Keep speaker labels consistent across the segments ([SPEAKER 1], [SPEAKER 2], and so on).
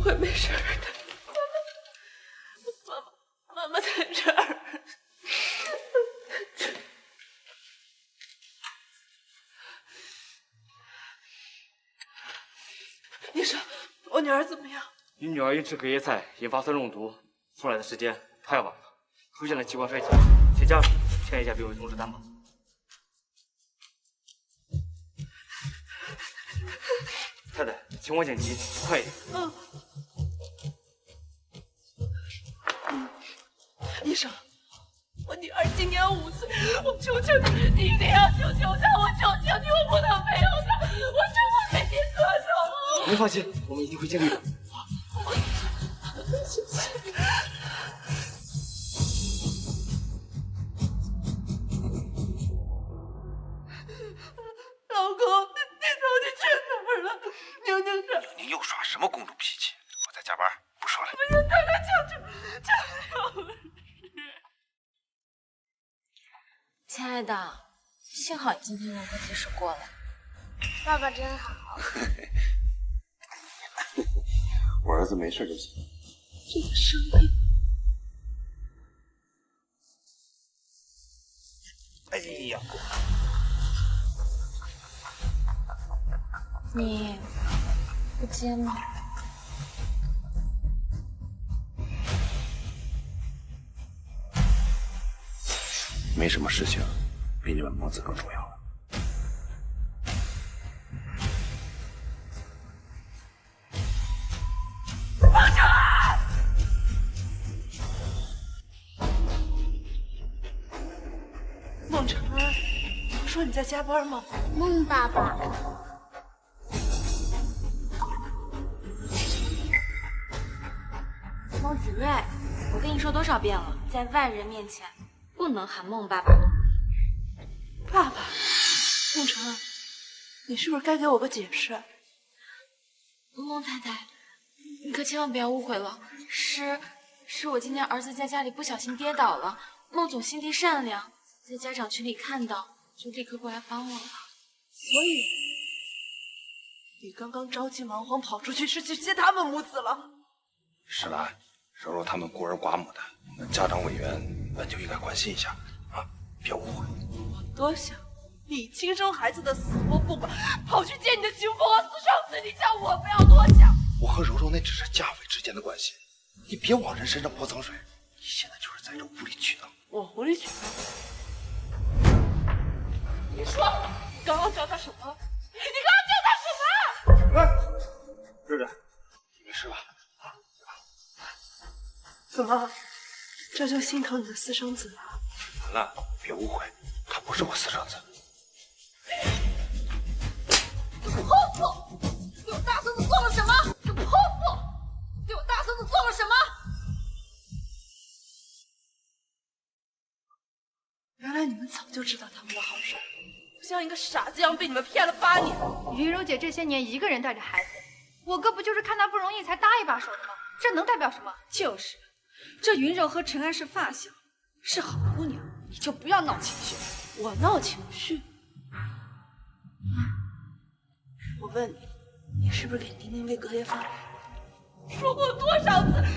[SPEAKER 1] 会没事的。妈妈在这儿。医生，我女儿怎么样？
[SPEAKER 2] 你女儿因吃隔夜菜引发酸中毒，送来的时间太晚了，出现了器官衰竭，请家属签一下病危通知单吧。太太，情况紧急，快一点。
[SPEAKER 1] 医生，我女儿今年5岁，我求求你，你一定要救救她！我求求你，我不能没有她，我真的给你做什么？
[SPEAKER 2] 您放心，我们一定会尽力的。
[SPEAKER 1] 老公，你到底去哪儿了？宁宁这，
[SPEAKER 3] 宁又耍什么公主脾气？我在加班，不说了。
[SPEAKER 1] 不行，太太，求求。
[SPEAKER 4] 亲爱的，幸好今天能够及时过来。
[SPEAKER 5] 爸爸真好。
[SPEAKER 3] 我儿子没事就行。
[SPEAKER 1] 这个声音，
[SPEAKER 3] 哎呀，
[SPEAKER 4] 你不接吗？
[SPEAKER 3] 没什么事情比你们母子更重要了。
[SPEAKER 1] 孟晨儿，你不说你在加班吗？
[SPEAKER 5] 孟爸爸，
[SPEAKER 4] 孟子睿，我跟你说多少遍了，在外人面前不能喊孟爸爸。
[SPEAKER 1] 爸爸，孟晨儿，你是不是该给我个解释？
[SPEAKER 4] 孟太太，你可千万不要误会了，是我今天儿子在家里不小心跌倒了，孟总心地善良，在家长群里看到，就立刻过来帮我了。
[SPEAKER 1] 所以，你刚刚着急忙慌跑出去是去接他们母子了？
[SPEAKER 3] 石兰，柔柔他们孤儿寡母的，那家长委员本就应该关心一下啊，别误会。
[SPEAKER 1] 多想你亲生孩子的死活不管，跑去见你的情妇和私生子，你叫我不要多想。
[SPEAKER 3] 我和柔柔那只是家委之间的关系，你别往人身上泼脏水。你现在就是在这无理取闹。
[SPEAKER 1] 我无理取闹？你说，你刚刚叫他什么？你刚刚叫他什么？
[SPEAKER 2] 哎，瑞瑞，
[SPEAKER 3] 你没事吧？
[SPEAKER 1] 怎么，这就心疼你的私生子了？
[SPEAKER 3] 完了，别误会，他不是我私生子。
[SPEAKER 5] 泼妇！给我大孙子做了什么？这泼妇！给我大孙子做了什么？
[SPEAKER 1] 原来你们早就知道他们的好事，不像一个傻子一样被你们骗了8年。
[SPEAKER 6] 云柔姐这些年一个人带着孩子，我哥不就是看她不容易才搭一把手的吗？这能代表什么？
[SPEAKER 7] 就是，这云柔和陈安是发小，是好姑娘，你就不要闹情绪。
[SPEAKER 1] 我闹情绪？我问你，你是不是给宁宁喂隔夜饭？说过多少次，隔夜的饭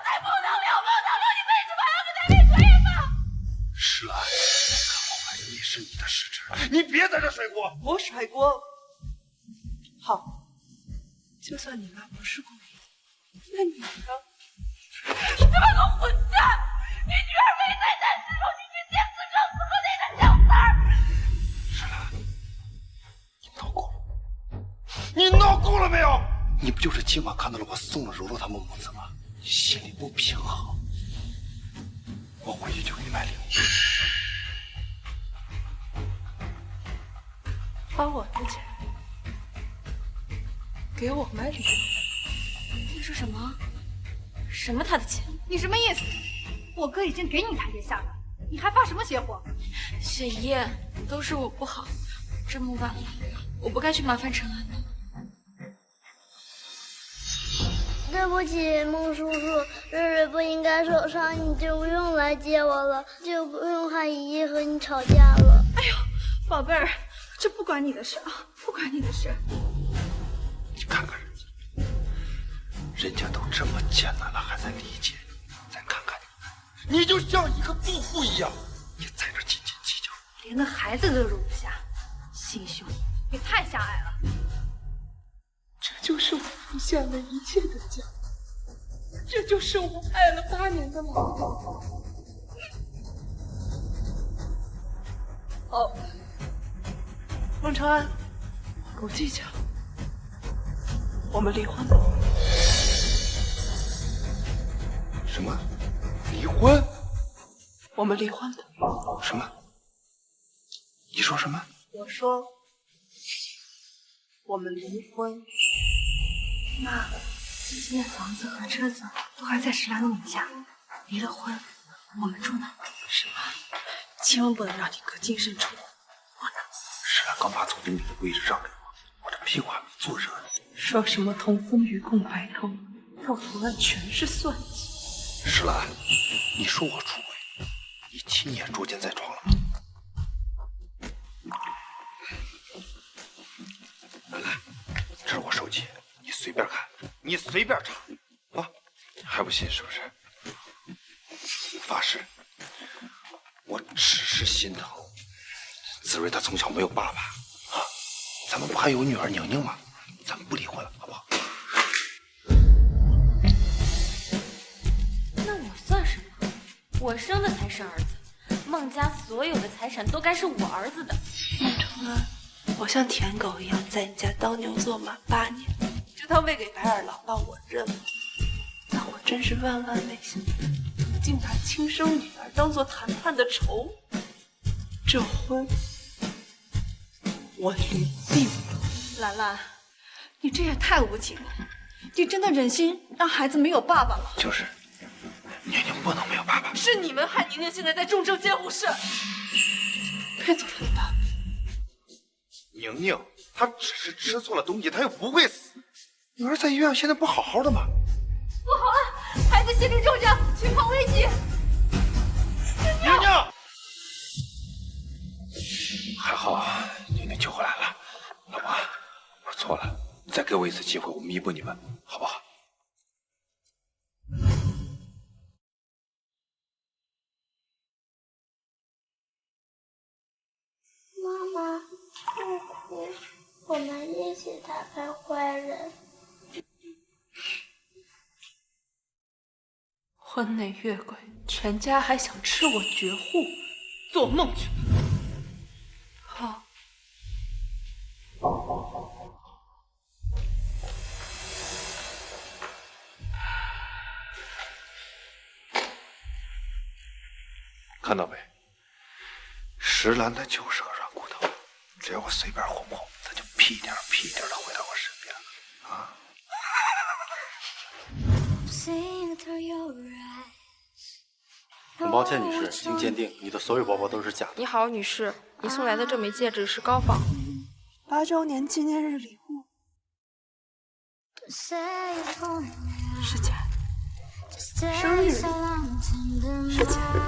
[SPEAKER 1] 菜不能留，不能留，你为什么还要给他喂隔夜饭？
[SPEAKER 3] 石兰，看好孩子也是你的失职，你别在这甩锅。
[SPEAKER 1] 我甩锅？好，就算你妈不是故意的，那你呢？你这么个混蛋！你女儿没在家时候，你去见私生子和那个小三儿。
[SPEAKER 3] 石兰，你闹够了！你闹够了没有？你不就是今晚看到了我送了柔柔他们母子吗？你心里不平衡。我回去就给你买礼物。
[SPEAKER 1] 花我的钱给我买礼物？
[SPEAKER 4] 你说什么？什么他的钱？
[SPEAKER 6] 你什么意思？我哥已经给你台阶下了，你还发什么邪火？
[SPEAKER 4] 雪姨，都是我不好，这么晚了，我不该去麻烦陈安的。
[SPEAKER 5] 对不起，孟叔叔，瑞瑞不应该受伤，你就不用来接我了，就不用喊姨姨和你吵架了。
[SPEAKER 7] 哎呦，宝贝儿，这不关你的事啊，不关你的事。
[SPEAKER 3] 你看看人家，人家都这么艰难了，还在理解你。再看看你，你就像一个杜甫一样，你在这斤斤计较，
[SPEAKER 7] 连个孩子都容不下，心胸也太狭隘了。
[SPEAKER 1] 这就是我付下了一切的家，这就是我爱了8年的老公。哦，孟长安，不计较，我们离婚吧。
[SPEAKER 3] 什么？离婚？
[SPEAKER 1] 我们离婚吧。
[SPEAKER 3] 什么？你说什么？
[SPEAKER 1] 我说，我们离婚。
[SPEAKER 7] 妈，现在房子和车子都还在石兰的名下，离了婚，我们住哪？
[SPEAKER 1] 是妈，千万不能让你哥净身出户。
[SPEAKER 3] 石兰刚把总经理的位置让给我，我这屁股还没坐热呢。
[SPEAKER 1] 说什么同风与共白头，到头来全是算计。
[SPEAKER 3] 石兰，你说我出轨，你亲眼捉奸在床了吗？来，这是我手机，你随便看，你随便查啊！还不信是不是？发誓，我只是心疼子睿，他从小没有爸爸啊，咱们不还有女儿宁宁吗？咱们不离婚了，好不好？
[SPEAKER 4] 那我算什么？我生的才是儿子，孟家所有的财产都该是我儿子的。
[SPEAKER 1] 孟长安，我像舔狗一样在你家当牛做马8年，这趟喂给白二老爸我认了，但我真是万万没想到，你竟把亲生女儿当做谈判的筹，这婚我离定了。
[SPEAKER 7] 兰兰，你这也太无情了！你真的忍心让孩子没有爸爸吗？
[SPEAKER 3] 就是，宁宁不能没有爸爸。
[SPEAKER 1] 是你们害宁宁现在在重症监护室，别做他的爸爸。
[SPEAKER 3] 宁宁，她只是吃错了东西，她又不会死。女儿在医院现在不好好的吗？
[SPEAKER 6] 不好了，孩子心理重症，情况危急。
[SPEAKER 3] 宁宁，还好宁宁救回来了。老婆，我错了，再给我一次机会，我弥补你们，好不好？
[SPEAKER 5] 妈妈，不哭，我们一起打败坏人。
[SPEAKER 1] 婚内越轨，全家还想吃我绝户，做梦去吧！好。
[SPEAKER 3] 看到没？石兰她就是个软骨头，只要我随便哄哄，她就屁颠屁颠的回到我身边了。啊！
[SPEAKER 8] 很抱歉，女士，经鉴定，你的所有包包都是假的。
[SPEAKER 9] 你好，女士，你送来的这枚戒指是高仿。
[SPEAKER 1] 8周年纪念日礼物是假的，生日礼物是假的，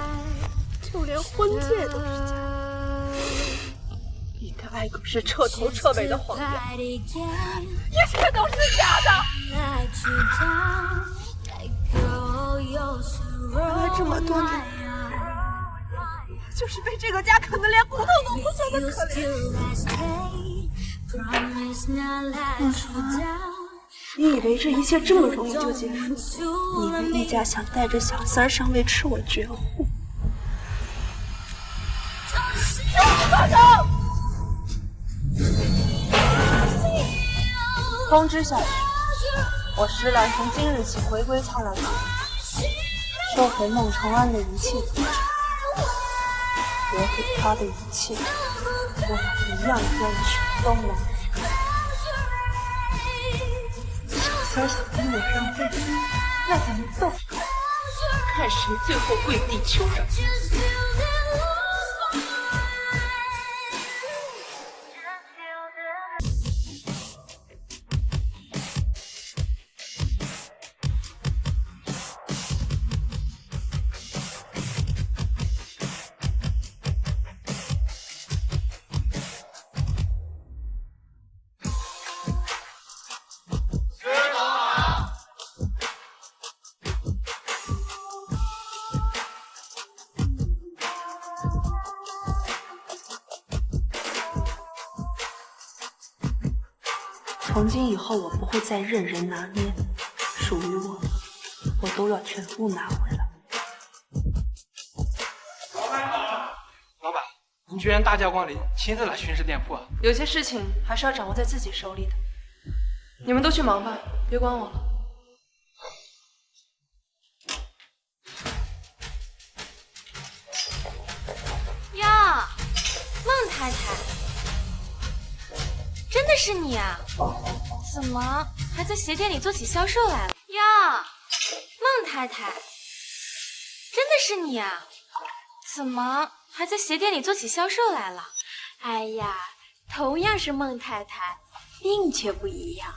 [SPEAKER 1] 就连婚戒都是假的。一个爱狗是彻头彻尾的谎言，一切都是假的。原来这么多年，就是被这个家啃得连骨头都不剩的可怜。孟长安，你以为这一切这么容易就结束？你们一家想带着小三上位吃我绝户？放手！通知下去，我石兰从今日起回归苍兰诀，收回孟长安的一切资产，我给他的一切，我俩一样冤屈都能。小三想逼我上位，那咱们斗，看谁最后跪地求饶。
[SPEAKER 7] 从今以后我不会再任人拿捏，属于我的，我都要全部拿回来。
[SPEAKER 10] 老板，你居然大驾光临，亲自来巡视店铺啊？
[SPEAKER 7] 有些事情还是要掌握在自己手里的。你们都去忙吧，别管我了。
[SPEAKER 4] 呀，孟太太，真的是你啊？怎么还在鞋店里做起销售来了？呀，孟太太，真的是你啊？怎么还在鞋店里做起销售来了？
[SPEAKER 5] 哎呀，同样是孟太太，命却不一样。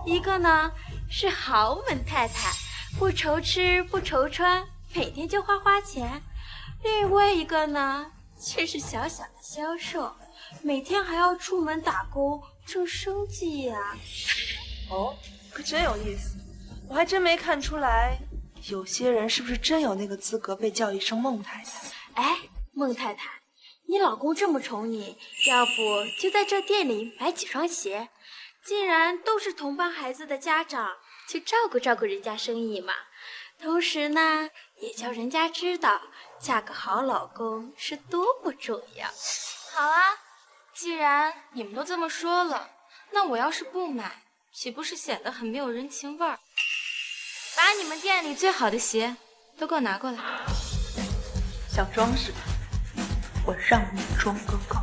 [SPEAKER 5] 一个呢是豪门太太，不愁吃不愁穿，每天就花钱；另外一个呢却是小小的销售，每天还要出门打工挣生计呀。
[SPEAKER 7] 哦，可真有意思，我还真没看出来，有些人是不是真有那个资格被叫一声孟太太？
[SPEAKER 5] 哎，孟太太，你老公这么宠你，要不就在这店里买几双鞋？既然都是同班孩子的家长，就照顾照顾人家生意嘛。同时呢，也叫人家知道嫁个好老公是多么重要。
[SPEAKER 4] 好啊，既然你们都这么说了，那我要是不买，岂不是显得很没有人情味儿？把你们店里最好的鞋都给我拿过来。
[SPEAKER 7] 想装是吧？我让你装个够！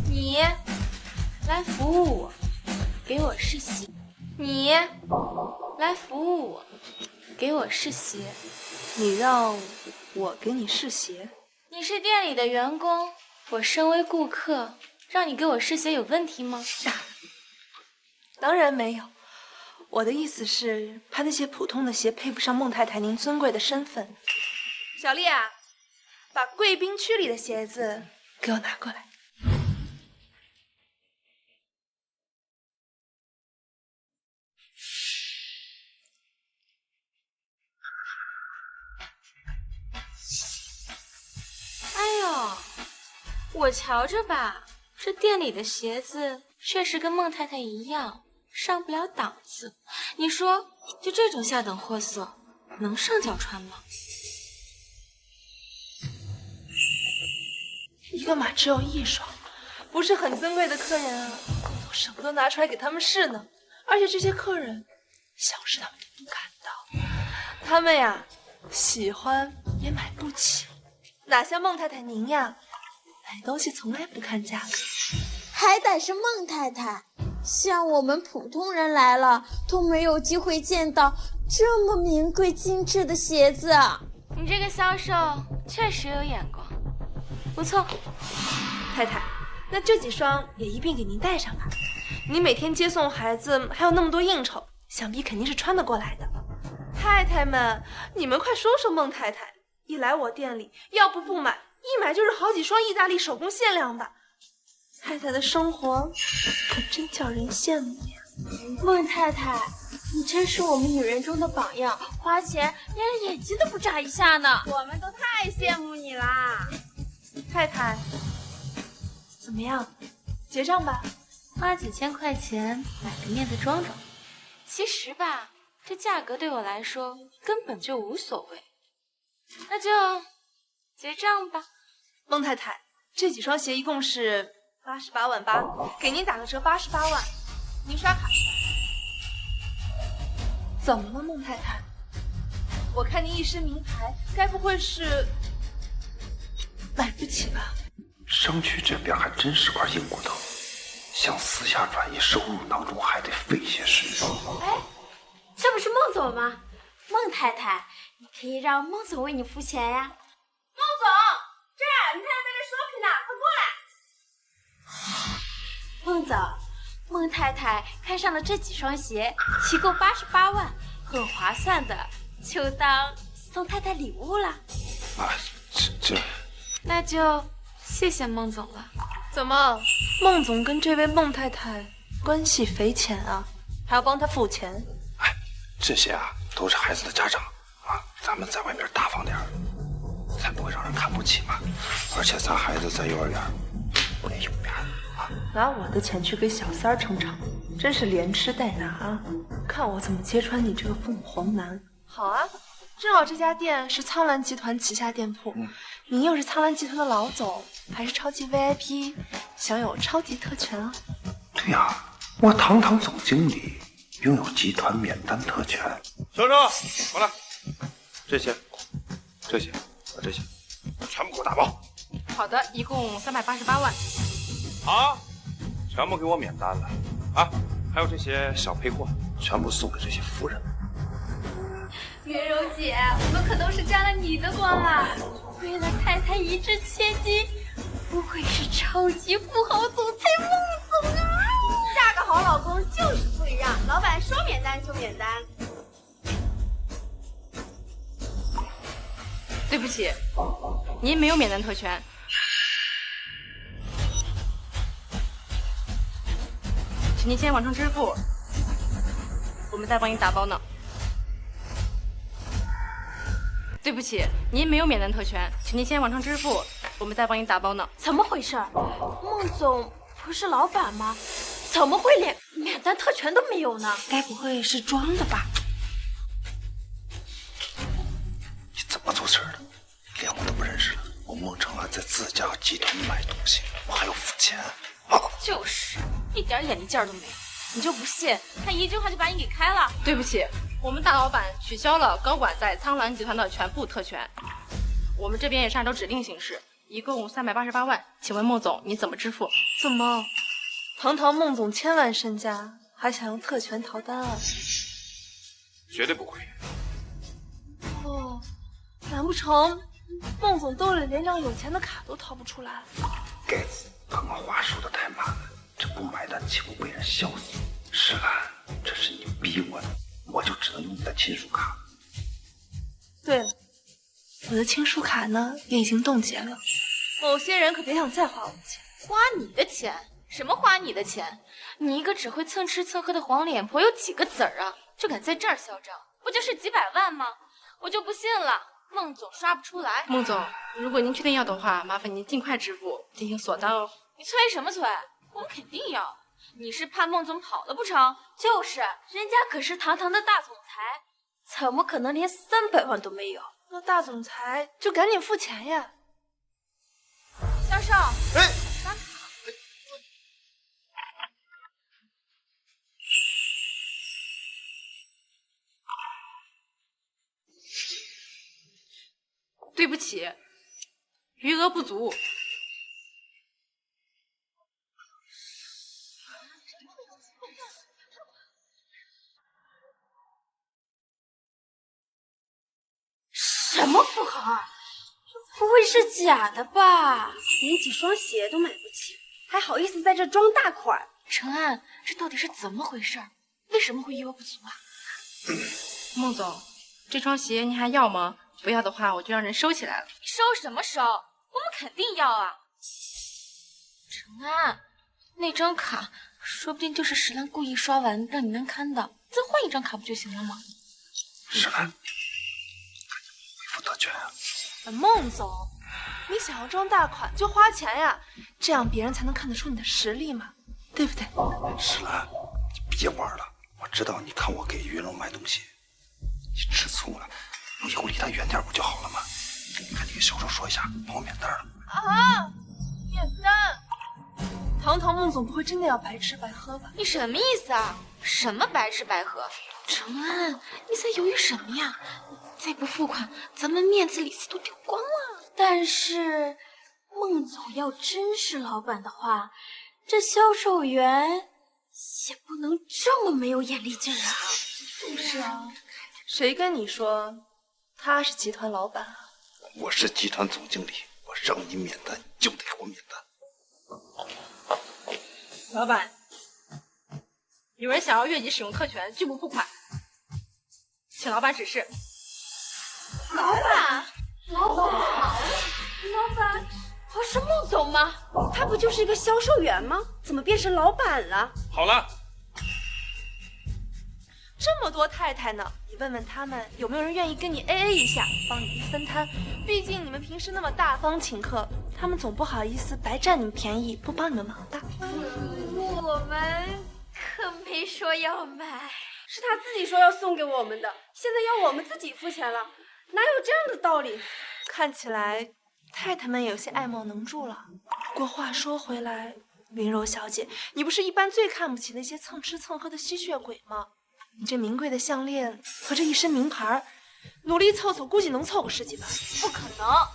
[SPEAKER 4] 你来服务我，给我试鞋。你来服务我，给我试鞋。
[SPEAKER 7] 你让我给你试鞋？
[SPEAKER 4] 你是店里的员工，我身为顾客，让你给我试鞋有问题吗？
[SPEAKER 7] 当然没有。我的意思是，怕那些普通的鞋配不上孟太太您尊贵的身份。小丽啊，把贵宾区里的鞋子给我拿过来。
[SPEAKER 4] 哎呦，我瞧着吧，这店里的鞋子确实跟孟太太一样，上不了档次。你说，就这种下等货色，能上脚穿吗？
[SPEAKER 7] 一个码只有一双，不是很尊贵的客人啊，都舍不得拿出来给他们试呢。而且这些客人，小事他们都不敢当，他们呀，喜欢也买不起。哪像孟太太您呀，买东西从来不看价格。
[SPEAKER 5] 还得是孟太太，像我们普通人来了都没有机会见到这么名贵精致的鞋子。
[SPEAKER 4] 你这个销售确实有眼光，不错。
[SPEAKER 7] 太太，那这几双也一并给您带上吧。你每天接送孩子，还有那么多应酬，想必肯定是穿得过来的。太太们，你们快说说孟太太，一来我店里，要不买，一买就是好几双意大利手工限量的。太太的生活可真叫人羡慕呀！
[SPEAKER 5] 孟太太，你真是我们女人中的榜样，花钱连眼睛都不眨一下呢。
[SPEAKER 1] 我们都太羡慕你啦！
[SPEAKER 7] 太太，怎么样？结账吧。
[SPEAKER 4] 花几千块钱买个面子装装，其实吧，这价格对我来说根本就无所谓。那就结账吧。
[SPEAKER 7] 孟太太，这几双鞋一共是88万8，给您打个折88万，您刷卡。怎么了，孟太太？我看您一身名牌，该不会是买不起吧？
[SPEAKER 3] 商区这边还真是块硬骨头，想私下转移收入当中还得费些时日。
[SPEAKER 5] 哎，这不是孟总吗？孟太太，你可以让孟总为你付钱呀。
[SPEAKER 1] 孟总，这儿你看在这 shopping 呢，快过来。
[SPEAKER 5] 孟总，孟太太看上了这几双鞋，齐购88万，很划算的，就当送太太礼物了。
[SPEAKER 3] 啊，这，
[SPEAKER 4] 那就谢谢孟总了。
[SPEAKER 7] 怎么，孟总跟这位孟太太关系匪浅啊？还要帮她付钱？
[SPEAKER 3] 哎，这些啊都是孩子的家长啊，咱们在外面大方点儿，才不会让人看不起嘛。而且咱孩子在幼儿园，不连用边
[SPEAKER 7] 拿我的钱去给小三儿撑场，真是连吃带拿啊！看我怎么揭穿你这个凤凰男！好啊，正好这家店是苍兰集团旗下店铺，您又是苍兰集团的老总，还是超级 VIP， 享有超级特权啊！
[SPEAKER 3] 对呀，我堂堂总经理，拥有集团免单特权。
[SPEAKER 8] 小郑，过来，这些，和这些，全部给我打包。
[SPEAKER 9] 好的，一共388万。
[SPEAKER 8] 啊，全部给我免单了啊！还有这些小配货，全部送给这些夫人。
[SPEAKER 5] 云柔姐，我们可都是沾了你的光了。为了太太一掷千金，不愧是超级富豪总裁孟总啊！
[SPEAKER 11] 嫁个好老公就是不一样，老板说免单就免单。
[SPEAKER 9] 对不起，您没有免单特权。请您先完成支付，我们再帮您打包呢。对不起，您没有免单特权，请您先完成支付，我们再帮您打包呢。
[SPEAKER 5] 怎么回事？孟总不是老板吗？怎么会连免单特权都没有呢？该不会是装的吧？
[SPEAKER 3] 你怎么做事的？连我都不认识了。我孟成安在自家集团买东西，我还要付钱啊！
[SPEAKER 4] 就是，一点眼力劲儿都没有。你就不信，他一句话就把你给开了？
[SPEAKER 9] 对不起，我们大老板取消了高管在苍兰集团的全部特权，我们这边也是按照指令行事，一共388万，请问孟总你怎么支付？
[SPEAKER 7] 怎么，堂堂孟总千万身家，还想用特权逃单啊？
[SPEAKER 8] 绝对不亏。
[SPEAKER 7] 哦，难不成孟总兜里连张有钱的卡都掏不出来？
[SPEAKER 3] 该死，刚刚话说的太满了，这不买单岂不被人笑死？石兰，这是你逼我的，我就只能用你的亲属卡。
[SPEAKER 7] 对了，我的亲属卡呢也已经冻结了，某些人可别想再花我的钱。
[SPEAKER 4] 花你的钱？什么花你的钱？你一个只会蹭吃蹭喝的黄脸婆有几个子儿啊？就敢在这儿嚣张，不就是几百万吗？我就不信了，孟总刷不出来。
[SPEAKER 9] 孟总，如果您确定要的话，麻烦您尽快支付，进行锁单哦。
[SPEAKER 4] 你催什么催？我们肯定要。你是怕孟总跑了不成？
[SPEAKER 5] 就是，人家可是堂堂的大总裁，怎么可能连300万都没有？
[SPEAKER 7] 那大总裁就赶紧付钱呀！
[SPEAKER 4] 销售，
[SPEAKER 3] 哎，
[SPEAKER 4] 刷卡。
[SPEAKER 9] 对不起，余额不足。
[SPEAKER 5] 什么富豪啊？这不会是假的吧？连几双鞋都买不起，还好意思在这装大款？
[SPEAKER 4] 陈安，这到底是怎么回事？为什么会余额不足啊？
[SPEAKER 9] 孟总，这双鞋您还要吗？不要的话，我就让人收起来了。
[SPEAKER 4] 收什么收？我们肯定要啊！陈安，那张卡说不定就是石兰故意刷完让你难堪的，再换一张卡不就行了吗？
[SPEAKER 3] 石兰，恢复特权啊！
[SPEAKER 7] 孟总，你想要装大款就花钱呀，这样别人才能看得出你的实力嘛，对不对？
[SPEAKER 3] 石兰，你别玩了，我知道你看我给云龙买东西，你吃醋了。以后离他远点不就好了吗？你赶紧给销售说一下，帮我免单了。
[SPEAKER 7] 啊！免单？堂堂孟总不会真的要白吃白喝吧？
[SPEAKER 4] 你什么意思啊？什么白吃白喝？程安，你在犹豫什么呀？再不付款，咱们面子里子都丢光了。
[SPEAKER 5] 但是孟总要真是老板的话，这销售员也不能这么没有眼力劲儿啊！
[SPEAKER 7] 是不是啊？谁跟你说他是集团老板啊？
[SPEAKER 3] 我是集团总经理，我让你免单就得给我免单。
[SPEAKER 9] 老板，有人想要越级使用特权拒不付款，请老板指示。
[SPEAKER 5] 老板，不是孟总吗？他不就是一个销售员吗？怎么变成老板了？
[SPEAKER 8] 好了，
[SPEAKER 7] 这么多太太呢，你问问他们有没有人愿意跟你 AA 一下，帮你分摊。毕竟你们平时那么大方请客，他们总不好意思白占你们便宜，不帮你们忙的。
[SPEAKER 5] 我们可没说要买，
[SPEAKER 11] 是他自己说要送给我们的，现在要我们自己付钱了，哪有这样的道理？
[SPEAKER 7] 看起来太太们有些爱莫能助了。不过话说回来，云柔小姐，你不是一般最看不起那些蹭吃蹭喝的吸血鬼吗？你这名贵的项链和这一身名牌，努力凑凑，估计能凑个10几万。
[SPEAKER 4] 不可能！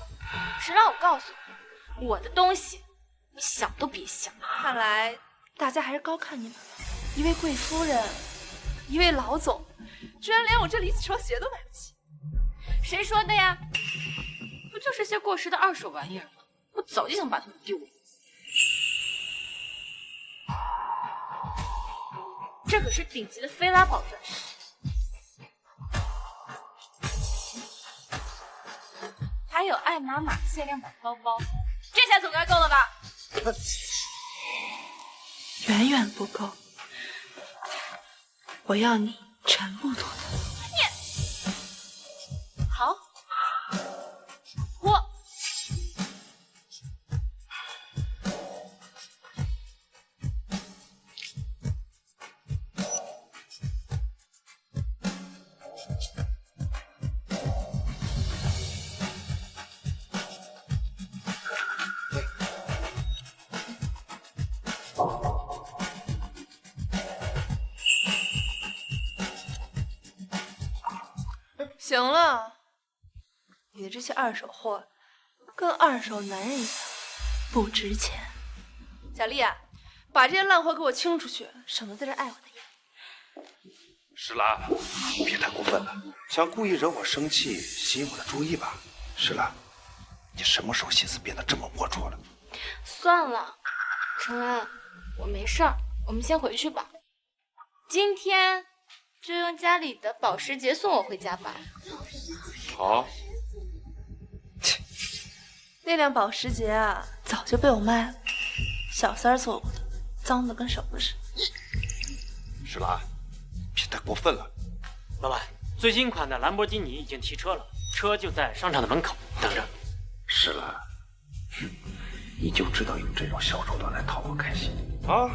[SPEAKER 4] 谁让我告诉你，我的东西你想都别想。
[SPEAKER 7] 看来大家还是高看你们，一位贵夫人，一位老总，居然连我这离子双鞋都买不起。
[SPEAKER 4] 谁说的呀？不就是些过时的2手玩意儿吗？我早就想把它们丢了。这可是顶级的菲拉宝钻石，还有爱马仕限量版包包，这下总该够了吧？
[SPEAKER 7] 远远不够，我要你全部夺走。
[SPEAKER 4] 你好，我。
[SPEAKER 7] 行了，你的这些2手货跟2手男人一样不值钱。小丽啊，把这些烂货给我清出去，省得在这碍我的眼。
[SPEAKER 3] 石兰，别太过分了，想故意惹我生气，吸引我的注意吧？石兰，你什么时候心思变得这么龌龊了？
[SPEAKER 4] 算了，承恩，我没事儿，我们先回去吧。今天就用家里的保时捷送我回家吧。
[SPEAKER 8] 好。
[SPEAKER 7] 那辆保时捷啊，早就被我卖了，小三儿坐过的，脏的跟手子似的。
[SPEAKER 3] 石兰，别太过分了。
[SPEAKER 10] 老板，最新款的兰博基尼已经提车了，车就在商场的门口等着。
[SPEAKER 3] 石兰，你就知道用这种小手段来讨我开心
[SPEAKER 8] 啊！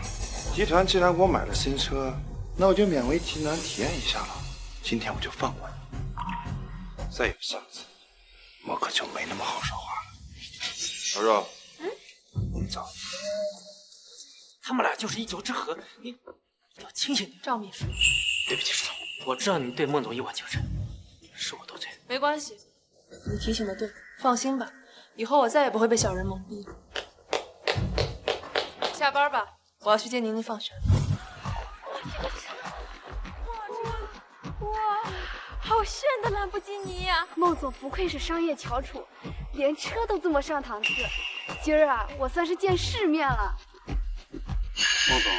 [SPEAKER 8] 集团既然给我买了新车，那我就勉为其难体验一下了。
[SPEAKER 3] 今天我就放过你，
[SPEAKER 8] 再有下次，
[SPEAKER 3] 我可就没那么好说话了。
[SPEAKER 8] 小肉，
[SPEAKER 3] 你走。
[SPEAKER 10] 他们俩就是一酒之合，你要清醒点。
[SPEAKER 7] 赵秘书，
[SPEAKER 10] 对不起，石总，我知道你对孟总一往情深，是我多嘴。
[SPEAKER 7] 没关系，你提醒的对，放心吧，以后我再也不会被小人蒙蔽。下班吧，我要去接宁宁放学。
[SPEAKER 11] 哇，好炫的兰博基尼呀！孟总不愧是商业翘楚，连车都这么上档次。今儿啊，我算是见世面了。
[SPEAKER 3] 孟总，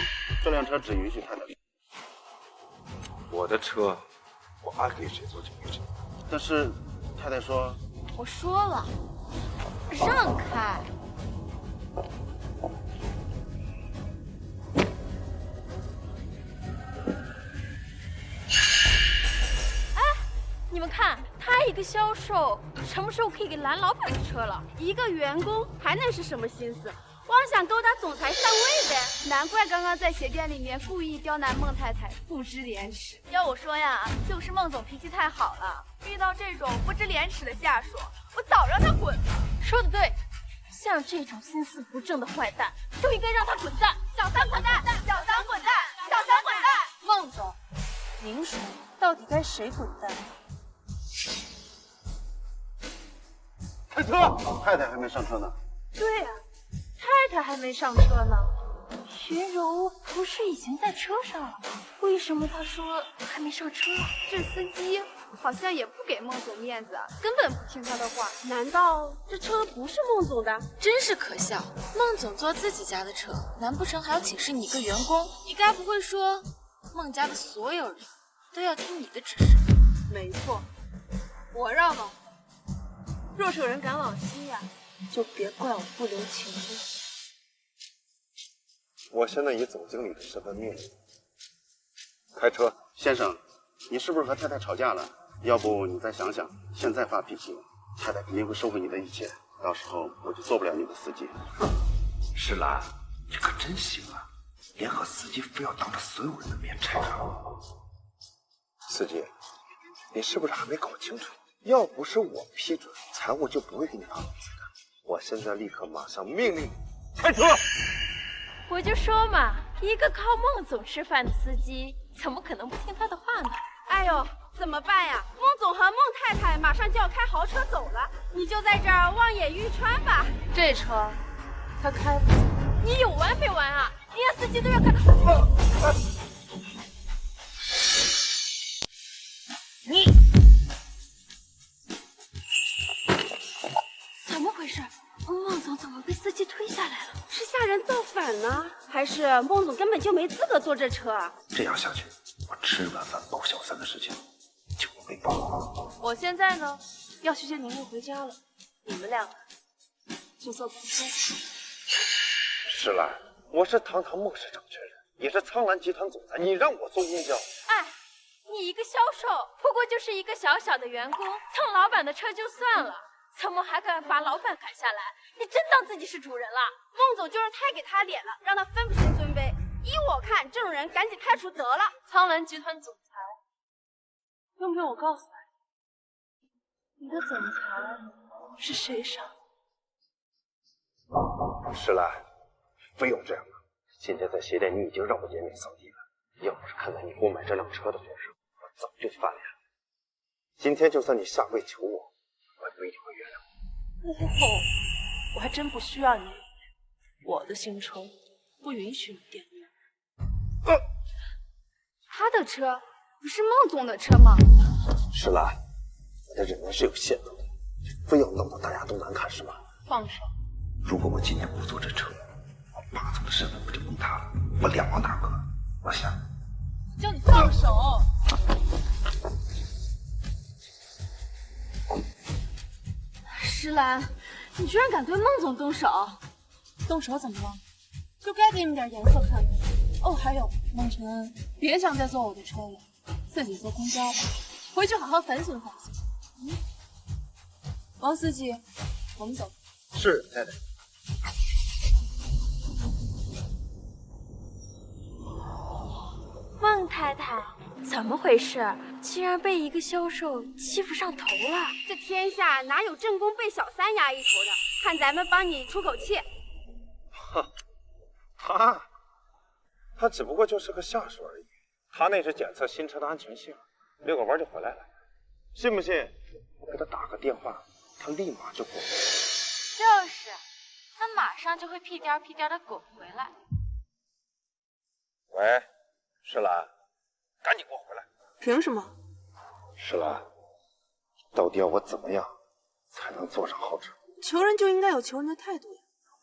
[SPEAKER 3] 这辆车只允许太太。
[SPEAKER 8] 我的车，我爱给谁坐就给谁。
[SPEAKER 3] 但是太太说，
[SPEAKER 4] 我说了，让开。
[SPEAKER 11] 你们看，他一个销售，什么时候可以给蓝老板的车了？一个员工还能是什么心思？妄想勾搭总裁上位呗！难怪刚刚在鞋店里面故意刁难孟太太，不知廉耻。
[SPEAKER 6] 要我说呀，就是孟总脾气太好了，遇到这种不知廉耻的下属，我早让他滚了。
[SPEAKER 4] 说的对，像这种心思不正的坏蛋，就应该让他滚蛋！
[SPEAKER 6] 小三滚蛋！小三滚蛋！小三滚蛋！
[SPEAKER 7] 孟总，您说到底该谁滚蛋？
[SPEAKER 3] 开车！太太还没上车呢。
[SPEAKER 11] 对呀，太太还没上车呢。
[SPEAKER 4] 云柔不是已经在车上了吗？为什么她说还没上车？
[SPEAKER 11] 这司机好像也不给孟总面子，根本不听他的话。难道这车不是孟总的？
[SPEAKER 4] 真是可笑！孟总坐自己家的车，难不成还要请示你一个员工？你该不会说孟家的所有人都要听你的指示？
[SPEAKER 11] 没错，我让往后。若是有人敢往西呀，就别怪我不留情面。
[SPEAKER 3] 我现在以总经理的身份命令，开车。先生，你是不是和太太吵架了？要不你再想想，现在发脾气，太太肯定会收回你的一切，到时候我就做不了你的司机。
[SPEAKER 12] 石兰，你可真行啊，联合司机非要当着所有人的面拆穿我。
[SPEAKER 3] 司机，你是不是还没搞清楚？要不是我批准，财务就不会给你发工资的。我现在立刻马上命令你开车。
[SPEAKER 5] 我就说嘛，一个靠孟总吃饭的司机，怎么可能不听他的话呢？
[SPEAKER 11] 哎呦，怎么办呀？孟总和孟太太马上就要开豪车走了，你就在这儿望眼欲穿吧。
[SPEAKER 7] 这车他开不走。
[SPEAKER 11] 你有完没完啊？连司机都要看到。
[SPEAKER 5] 你怎么回事？孟总怎么被司机推下来了？
[SPEAKER 11] 是下人造反呢，还是孟总根本就没资格坐这车啊？
[SPEAKER 12] 这样下去，我吃软饭包小三的事情就会被曝。
[SPEAKER 7] 我现在呢要去接宁宁回家了，你们两个就坐公车。
[SPEAKER 3] 石兰，我是堂堂孟氏掌权人，也是苍兰集团总裁，你让我坐公交？
[SPEAKER 5] 哎，你一个销售，不过就是一个小小的员工，蹭老板的车就算了，怎么还敢把老板赶下来？你真当自己是主人了？
[SPEAKER 11] 孟总就是太给他脸了，让他分不清尊卑。依我看，这种人赶紧开除得了。
[SPEAKER 7] 苍兰集团总裁，用不用我告诉你，你的总裁是谁上？
[SPEAKER 3] 石兰，非要这样吗？今天在鞋店你已经让我颜面扫地了，要不是看在你给我买这辆车的份上，我早就翻脸了。今天就算你下跪求我，我也不一定会原谅你。
[SPEAKER 7] 我还真不需要你原谅，我的新车不允许你玷污。
[SPEAKER 6] 他的车不是孟总的车吗？
[SPEAKER 3] 石兰，你的忍耐是有限度的，非要弄得大家都难看是吗？
[SPEAKER 7] 放手！
[SPEAKER 12] 如果我今天不坐这车，我霸总的身份不就崩塌了？我两王大哥，我想
[SPEAKER 7] 叫你放手！
[SPEAKER 6] 石兰，你居然敢对孟总动手！
[SPEAKER 7] 动手怎么了？就该给你点颜色看看。哦，还有孟晨恩，别想再坐我的车了，自己坐公交吧，回去好好反省反省。王司机，我们走。
[SPEAKER 3] 是太太。
[SPEAKER 5] 孟太太，怎么回事？竟然被一个销售欺负上头了！
[SPEAKER 11] 这天下哪有正宫被小三压一头的？看咱们帮你出口气。
[SPEAKER 8] 哼，他只不过就是个下属而已。他那是检测新车的安全性，遛个弯就回来了。信不信？我给他打个电话，他立马就滚。
[SPEAKER 4] 就是，他马上就会屁颠儿屁颠儿的滚回来。
[SPEAKER 8] 喂，石兰，赶紧给我回来！
[SPEAKER 7] 凭什么？
[SPEAKER 3] 石兰，到底要我怎么样才能坐上豪车？
[SPEAKER 7] 求人就应该有求人的态度呀，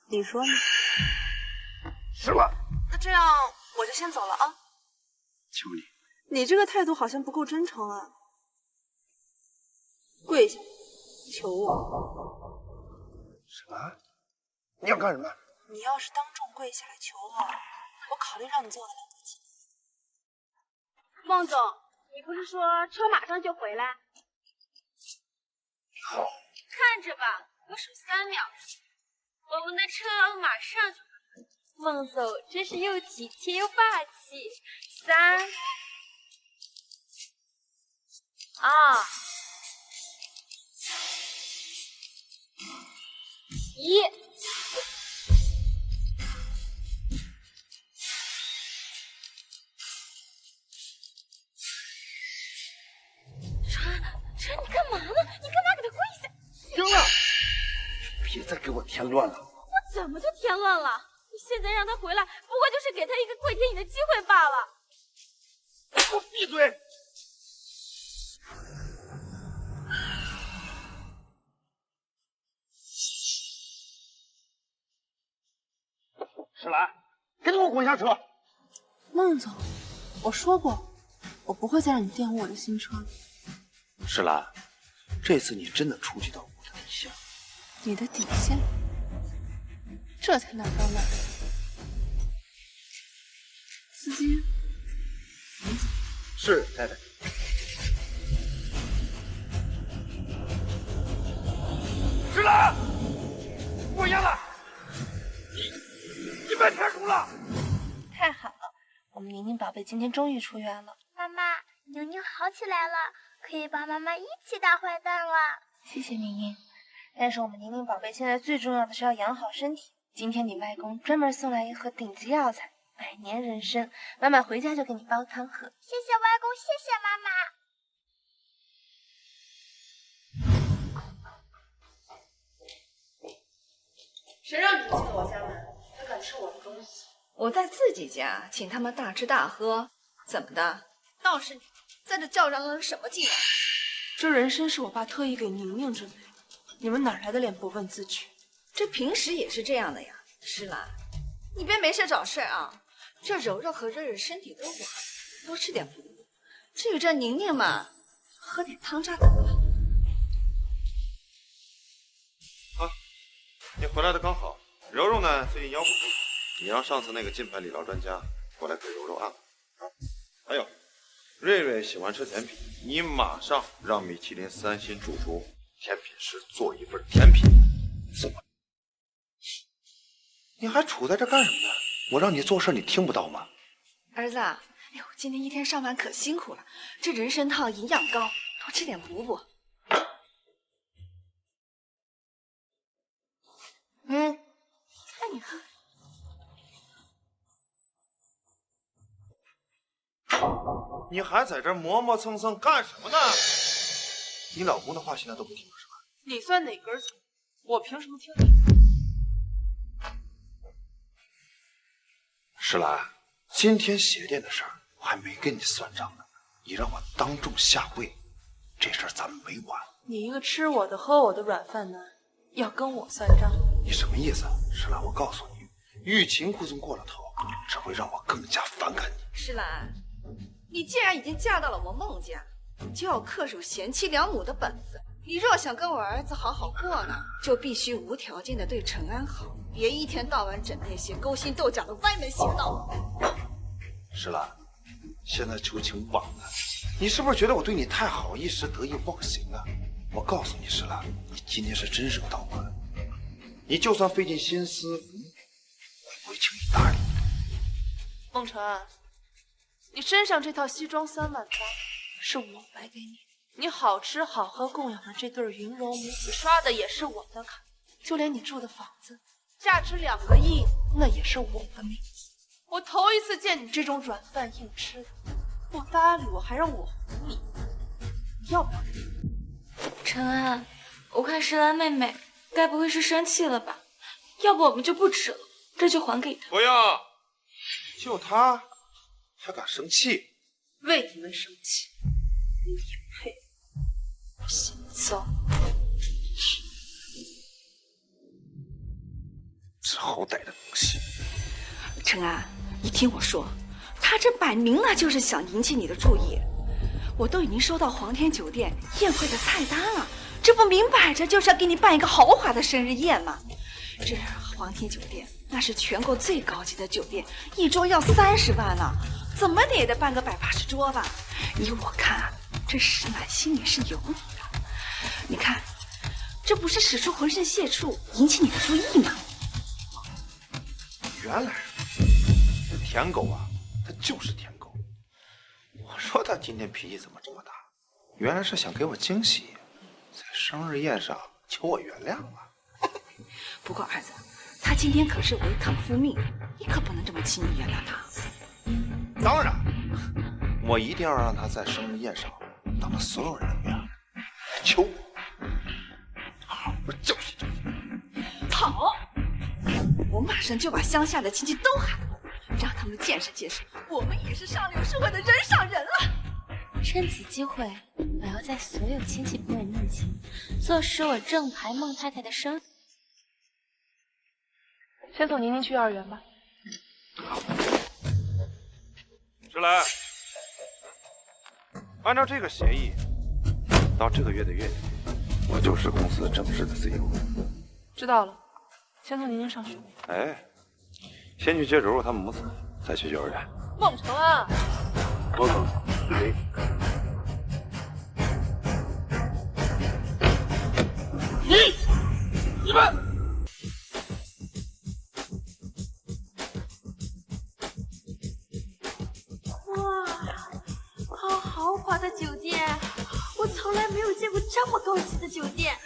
[SPEAKER 7] 你说呢？
[SPEAKER 3] 石兰，
[SPEAKER 7] 那这样我就先走了啊。
[SPEAKER 3] 求你，
[SPEAKER 7] 你这个态度好像不够真诚啊！跪下，求我。
[SPEAKER 3] 石兰，你要干什么？
[SPEAKER 7] 你要是当众跪下来求我考虑让你坐得了得起。
[SPEAKER 11] 孟总，你不是说车马上就回来？
[SPEAKER 3] 好，
[SPEAKER 5] 看着吧，我数3秒，我们的车马上就。孟总真是又体贴又霸气。3、2、1。川，你干嘛呢？你干嘛给他跪下？
[SPEAKER 3] 行了，别再给我添乱了。
[SPEAKER 5] 我怎么就添乱了？你现在让他回来，不过就是给他一个跪舔你的机会罢了。
[SPEAKER 3] 给我闭嘴！石兰，赶紧给我滚下车！
[SPEAKER 7] 孟总，我说过，我不会再让你玷污我的新车。
[SPEAKER 12] 石兰，这次你真的触及到我的底线。
[SPEAKER 7] 你的底线？这才哪到哪。司机，
[SPEAKER 3] 是太太。
[SPEAKER 7] 宝贝今天终于出院了。
[SPEAKER 13] 妈妈，宁宁好起来了，可以帮妈妈一起打坏蛋了。
[SPEAKER 7] 谢谢宁宁，但是我们宁宁宝贝现在最重要的是要养好身体。今天你外公专门送来一盒顶级药材，100年人参，妈妈回家就给你煲汤喝。
[SPEAKER 13] 谢谢外公，谢谢妈妈。
[SPEAKER 14] 谁让你进了我家门，还敢吃我的东西？
[SPEAKER 15] 我在自己家请他们大吃大喝，怎么的？倒是你在这叫嚷嚷什么劲啊？
[SPEAKER 7] 这人参是我爸特意给宁宁准备的，你们哪来的脸不问自取？
[SPEAKER 15] 这平时也是这样的呀，诗兰，你别没事找事啊！这柔柔和瑞瑞身体都不好，多吃点补补。至于这宁宁嘛，喝点汤渣得了。
[SPEAKER 8] 你回来的刚好。柔柔呢，最近腰不舒服，你让上次那个金牌理疗专家过来给柔柔按摩啊。还有，瑞瑞喜欢吃甜品，你马上让米其林3星主厨甜品师做一份甜品送过来。你还杵在这干什么呢？我让你做事，你听不到吗？
[SPEAKER 15] 儿子，哎呦，今天一天上班可辛苦了，这人参汤营养高，多吃点补补。看你喝。
[SPEAKER 8] 你还在这磨磨蹭蹭干什么呢？你老公的话现在都不听了是吧？
[SPEAKER 7] 你算哪根葱？我凭什么听你？
[SPEAKER 3] 石兰，今天鞋店的事儿我还没跟你算账呢，你让我当众下跪，这事儿咱们没完。
[SPEAKER 7] 你一个吃我的喝我的软饭男，要跟我算账？
[SPEAKER 3] 你什么意思？石兰，我告诉你，欲擒故纵过了头，只会让我更加反感你。
[SPEAKER 15] 诗兰，你既然已经嫁到了我孟家，就要恪守贤妻良母的本分。你若想跟我儿子好好过呢，就必须无条件的对陈安好，别一天到晚整那些勾心斗角的歪门邪道。
[SPEAKER 3] 石兰，现在求情晚了，你是不是觉得我对你太好，一时得意忘形啊？我告诉你，石兰，你今天是真是个倒霉。你就算费尽心思，我也不会轻易搭理你。
[SPEAKER 7] 孟晨，你身上这套西装3万8是我买给你，你好吃好喝供养的这对云柔母子刷的也是我的卡，就连你住的房子价值2个亿，那也是我的名字。我头一次见你这种软饭硬吃的，不搭理我还让我哄你，你要不要？
[SPEAKER 4] 陈安，我看石兰妹妹该不会是生气了吧？要不我们就不吃了，这就还给她。
[SPEAKER 8] 不要，就他还敢生气？
[SPEAKER 7] 为你们生气，你配？我先走。
[SPEAKER 3] 这好歹的东西！
[SPEAKER 15] 陈安，你听我说，他这摆明了就是想引起你的注意。我都已经收到皇天酒店宴会的菜单了，这不明摆着就是要给你办一个豪华的生日宴吗？这皇天酒店那是全国最高级的酒店，一桌要30万呢，怎么的也得办个180桌吧？依我看，这石满心里是有你的。你看，这不是使出浑身解数引起你的注意吗？
[SPEAKER 3] 原来这舔狗啊，他就是舔狗。我说他今天脾气怎么这么大，原来是想给我惊喜，在生日宴上求我原谅啊。
[SPEAKER 15] 不过儿子，他今天可是违抗父命，你可不能这么轻易原谅他。
[SPEAKER 3] 当然，我一定要让他在生日宴上当着所有人的面求我，好好教训教训。
[SPEAKER 15] 好，我马上就把乡下的亲戚都喊来，让他们见识见识，我们也是上流社会的人上人了。
[SPEAKER 4] 趁此机会，我要在所有亲戚朋友面前坐实我正牌孟太太的身份。
[SPEAKER 7] 先送宁宁去幼儿园吧。
[SPEAKER 8] 石兰，按照这个协议，到这个月的月底，我就是公司正式的 CEO。
[SPEAKER 7] 知道了，先送宁宁上学。
[SPEAKER 8] 哎，先去接柔柔他们母子，再去幼儿园。
[SPEAKER 7] 孟承安，
[SPEAKER 8] 我可没。你们。
[SPEAKER 11] 有见过这么高级的酒店，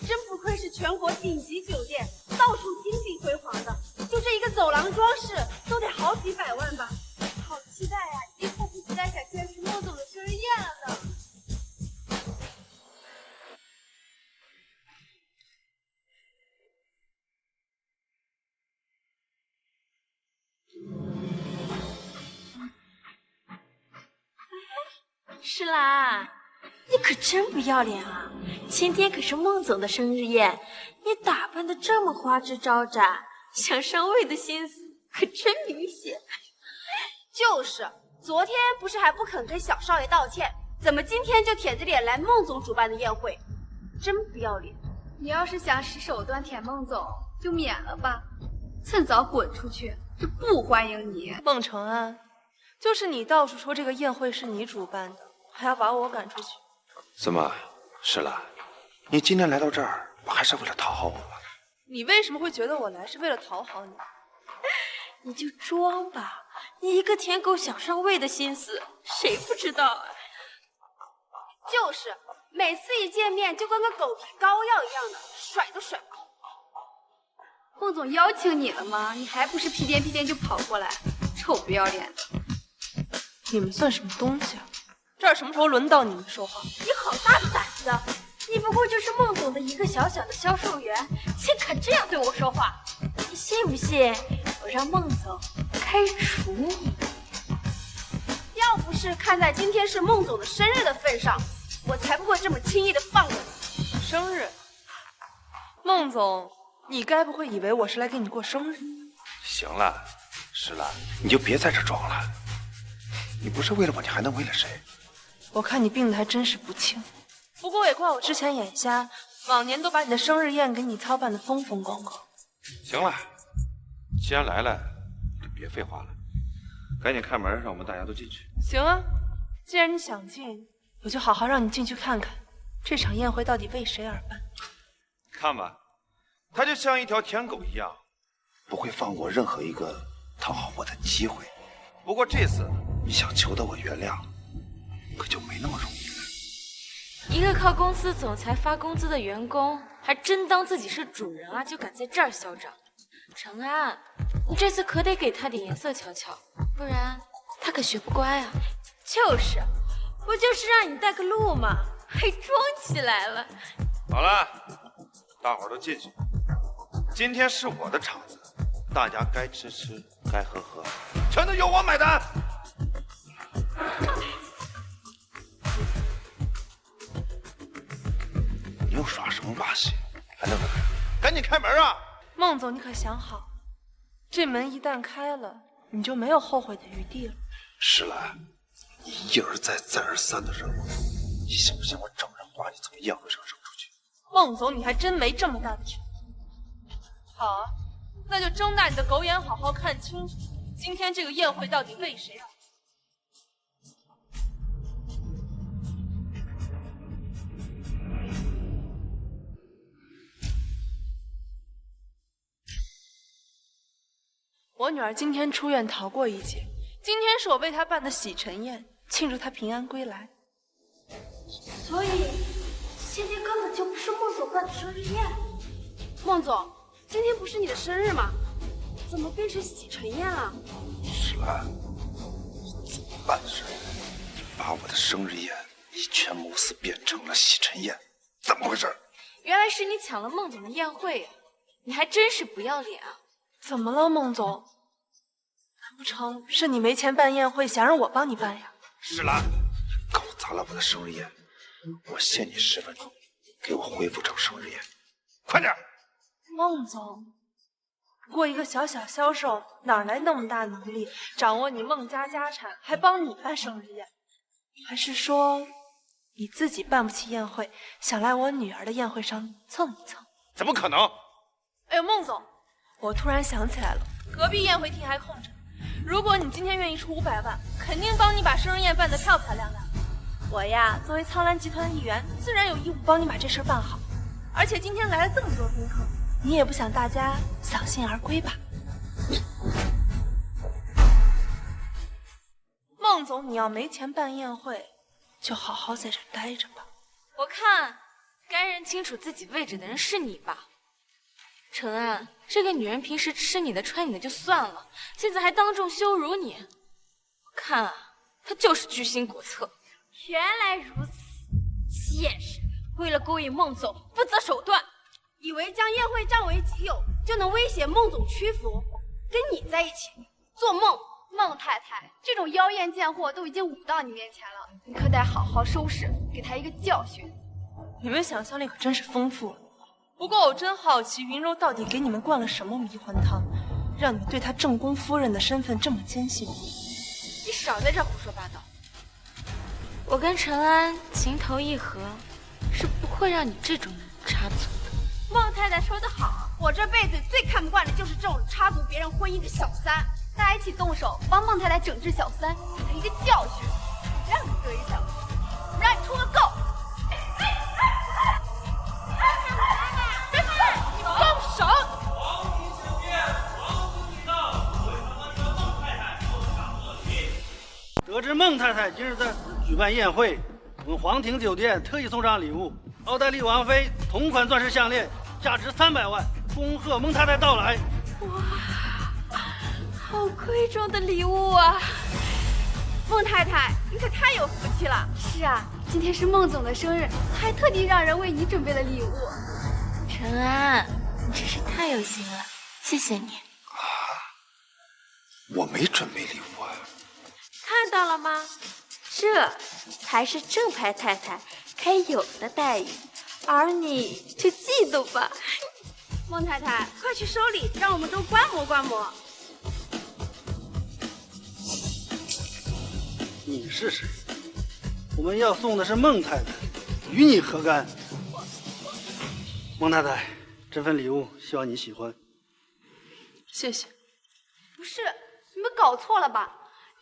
[SPEAKER 11] 真不愧是全国顶级酒店，到处金碧辉煌的，就这一个走廊装饰都得好几百万吧。好期待呀，已经迫不及待想见识孟总的生日宴了呢。
[SPEAKER 5] 诗兰，你可真不要脸啊！今天可是孟总的生日宴，你打扮的这么花枝招展，想上位的心思可真明显。
[SPEAKER 11] 就是，昨天不是还不肯跟小少爷道歉，怎么今天就舔着脸来孟总主办的宴会？真不要脸！
[SPEAKER 6] 你要是想使手段舔孟总，就免了吧，趁早滚出去，这不欢迎你。
[SPEAKER 7] 孟承安，就是你到处说这个宴会是你主办的，还要把我赶出去。
[SPEAKER 12] 怎么，诗兰，你今天来到这儿，不还是为了讨好我吗？
[SPEAKER 7] 你为什么会觉得我来是为了讨好你？
[SPEAKER 5] 你就装吧，你一个舔狗想上位的心思，谁不知道啊？
[SPEAKER 11] 就是，每次一见面就跟个狗皮膏药一样的，甩都甩不开。
[SPEAKER 6] 孟总邀请你了吗？你还不是屁颠屁颠就跑过来，臭不要脸的！
[SPEAKER 7] 你们算什么东西啊？这儿什么时候轮到你们说话？
[SPEAKER 5] 你好大的胆子！你不过就是孟总的一个小小的销售员，竟敢这样对我说话！你信不信我让孟总开除你？
[SPEAKER 11] 要不是看在今天是孟总的生日的份上，我才不会这么轻易的放过你。
[SPEAKER 7] 生日？孟总，你该不会以为我是来给你过生日？
[SPEAKER 12] 行了，诗兰，你就别在这装了。你不是为了我，你还能为了谁？
[SPEAKER 7] 我看你病得还真是不轻。不过也怪我之前眼瞎，往年都把你的生日宴给你操办的风风光光。
[SPEAKER 8] 行了，既然来了，就别废话了，赶紧开门，让我们大家都进去。
[SPEAKER 7] 行啊，既然你想进，我就好好让你进去看看，这场宴会到底为谁而办。
[SPEAKER 8] 看吧，他就像一条舔狗一样，
[SPEAKER 12] 不会放过任何一个讨好我的机会。
[SPEAKER 8] 不过这次
[SPEAKER 12] 你想求得我原谅，可就没那么容易了。
[SPEAKER 4] 一个靠公司总裁发工资的员工，还真当自己是主人啊，就敢在这儿嚣张。承安，你这次可得给他点颜色瞧瞧，不然他可学不乖啊。
[SPEAKER 5] 就是，不就是让你带个路吗？还装起来了。
[SPEAKER 8] 好了，大伙儿都进去。今天是我的场子，大家该吃吃，该喝喝，全都由我买单。
[SPEAKER 12] 你又耍什么把戏？还能
[SPEAKER 8] 赶紧开门啊！
[SPEAKER 7] 孟总，你可想好，这门一旦开了，你就没有后悔的余地了。
[SPEAKER 12] 诗兰，你一而再再而三的惹我，你信不信我找人把你从宴会上扔出去？
[SPEAKER 7] 孟总，你还真没这么大的权。好啊，那就睁大你的狗眼，好好看清楚，今天这个宴会到底为谁而办。我女儿今天出院逃过一劫，今天是我为她办的洗尘宴，庆祝她平安归来。
[SPEAKER 5] 所以今天根本就不是孟总办的生日宴。
[SPEAKER 11] 孟总，今天不是你的生日吗？怎么变成洗尘宴了？
[SPEAKER 12] 诗兰，怎么办的事？把我的生日宴以权谋私变成了洗尘宴，怎么回事？
[SPEAKER 4] 原来是你抢了孟总的宴会呀！你还真是不要脸啊！
[SPEAKER 7] 怎么了，孟总？难不成是你没钱办宴会，想让我帮你办呀？
[SPEAKER 12] 诗兰，搞砸了我的生日宴，我限你10分钟，给我恢复成生日宴，快点！
[SPEAKER 7] 孟总，不过一个小小销售，哪来那么大能力掌握你孟家家产，还帮你办生日宴？还是说你自己办不起宴会，想来我女儿的宴会上蹭一蹭？
[SPEAKER 8] 怎么可能？
[SPEAKER 7] 哎呦，孟总，我突然想起来了，隔壁宴会厅还空着，如果你今天愿意出500万，肯定帮你把生日宴办得漂漂亮亮。我呀，作为苍兰集团的一员，自然有义务帮你把这事办好。而且今天来了这么多宾客，你也不想大家扫兴而归吧？孟总，你要没钱办宴会，就好好在这待着吧。
[SPEAKER 4] 我看该认清楚自己位置的人是你吧。陈安，这个女人平时吃你的穿你的就算了，现在还当众羞辱你，我看啊，她就是居心叵测。
[SPEAKER 11] 原来如此，现实为了勾引孟总不择手段，以为将宴会占为己有就能威胁孟总屈服，跟你在一起做梦。
[SPEAKER 6] 孟太太，这种妖艳贱货都已经舞到你面前了，你可得好好收拾，给她一个教训。
[SPEAKER 7] 你们想象力可真是丰富。不过我真好奇，云柔到底给你们灌了什么迷魂汤，让你们对她正宫夫人的身份这么坚信？
[SPEAKER 4] 你少在这胡说八道。我跟陈安情投意合，是不会让你这种人插足的。
[SPEAKER 11] 孟太太说得好，我这辈子最看不惯的就是这种插足别人婚姻的小三。
[SPEAKER 6] 大家一起动手，帮孟太太整治小三，给她一个教训，让你得意想不起，我们让你出个够！
[SPEAKER 7] 你放手！
[SPEAKER 16] 得知孟太太今日在此举办宴会，我们皇庭酒店特意送上礼物，奥黛丽王妃同款钻石项链，价值300万，恭贺孟太太到来。
[SPEAKER 11] 哇！好贵重的礼物啊！
[SPEAKER 6] 孟太太，你可太有福气了。是啊，今天是孟总的生日，他还特地让人为你准备了礼物。
[SPEAKER 4] 陈安，你真是太有心了，谢谢你。
[SPEAKER 12] 我没准备礼物啊。
[SPEAKER 5] 看到了吗？这才是正牌太太该有的待遇，而你就嫉妒吧。
[SPEAKER 11] 孟太太，快去收礼，让我们都观摩观摩。
[SPEAKER 16] 你是谁？我们要送的是孟太太，与你何干？孟太太，这份礼物希望你喜欢。
[SPEAKER 7] 谢谢。
[SPEAKER 6] 不是，你们搞错了吧？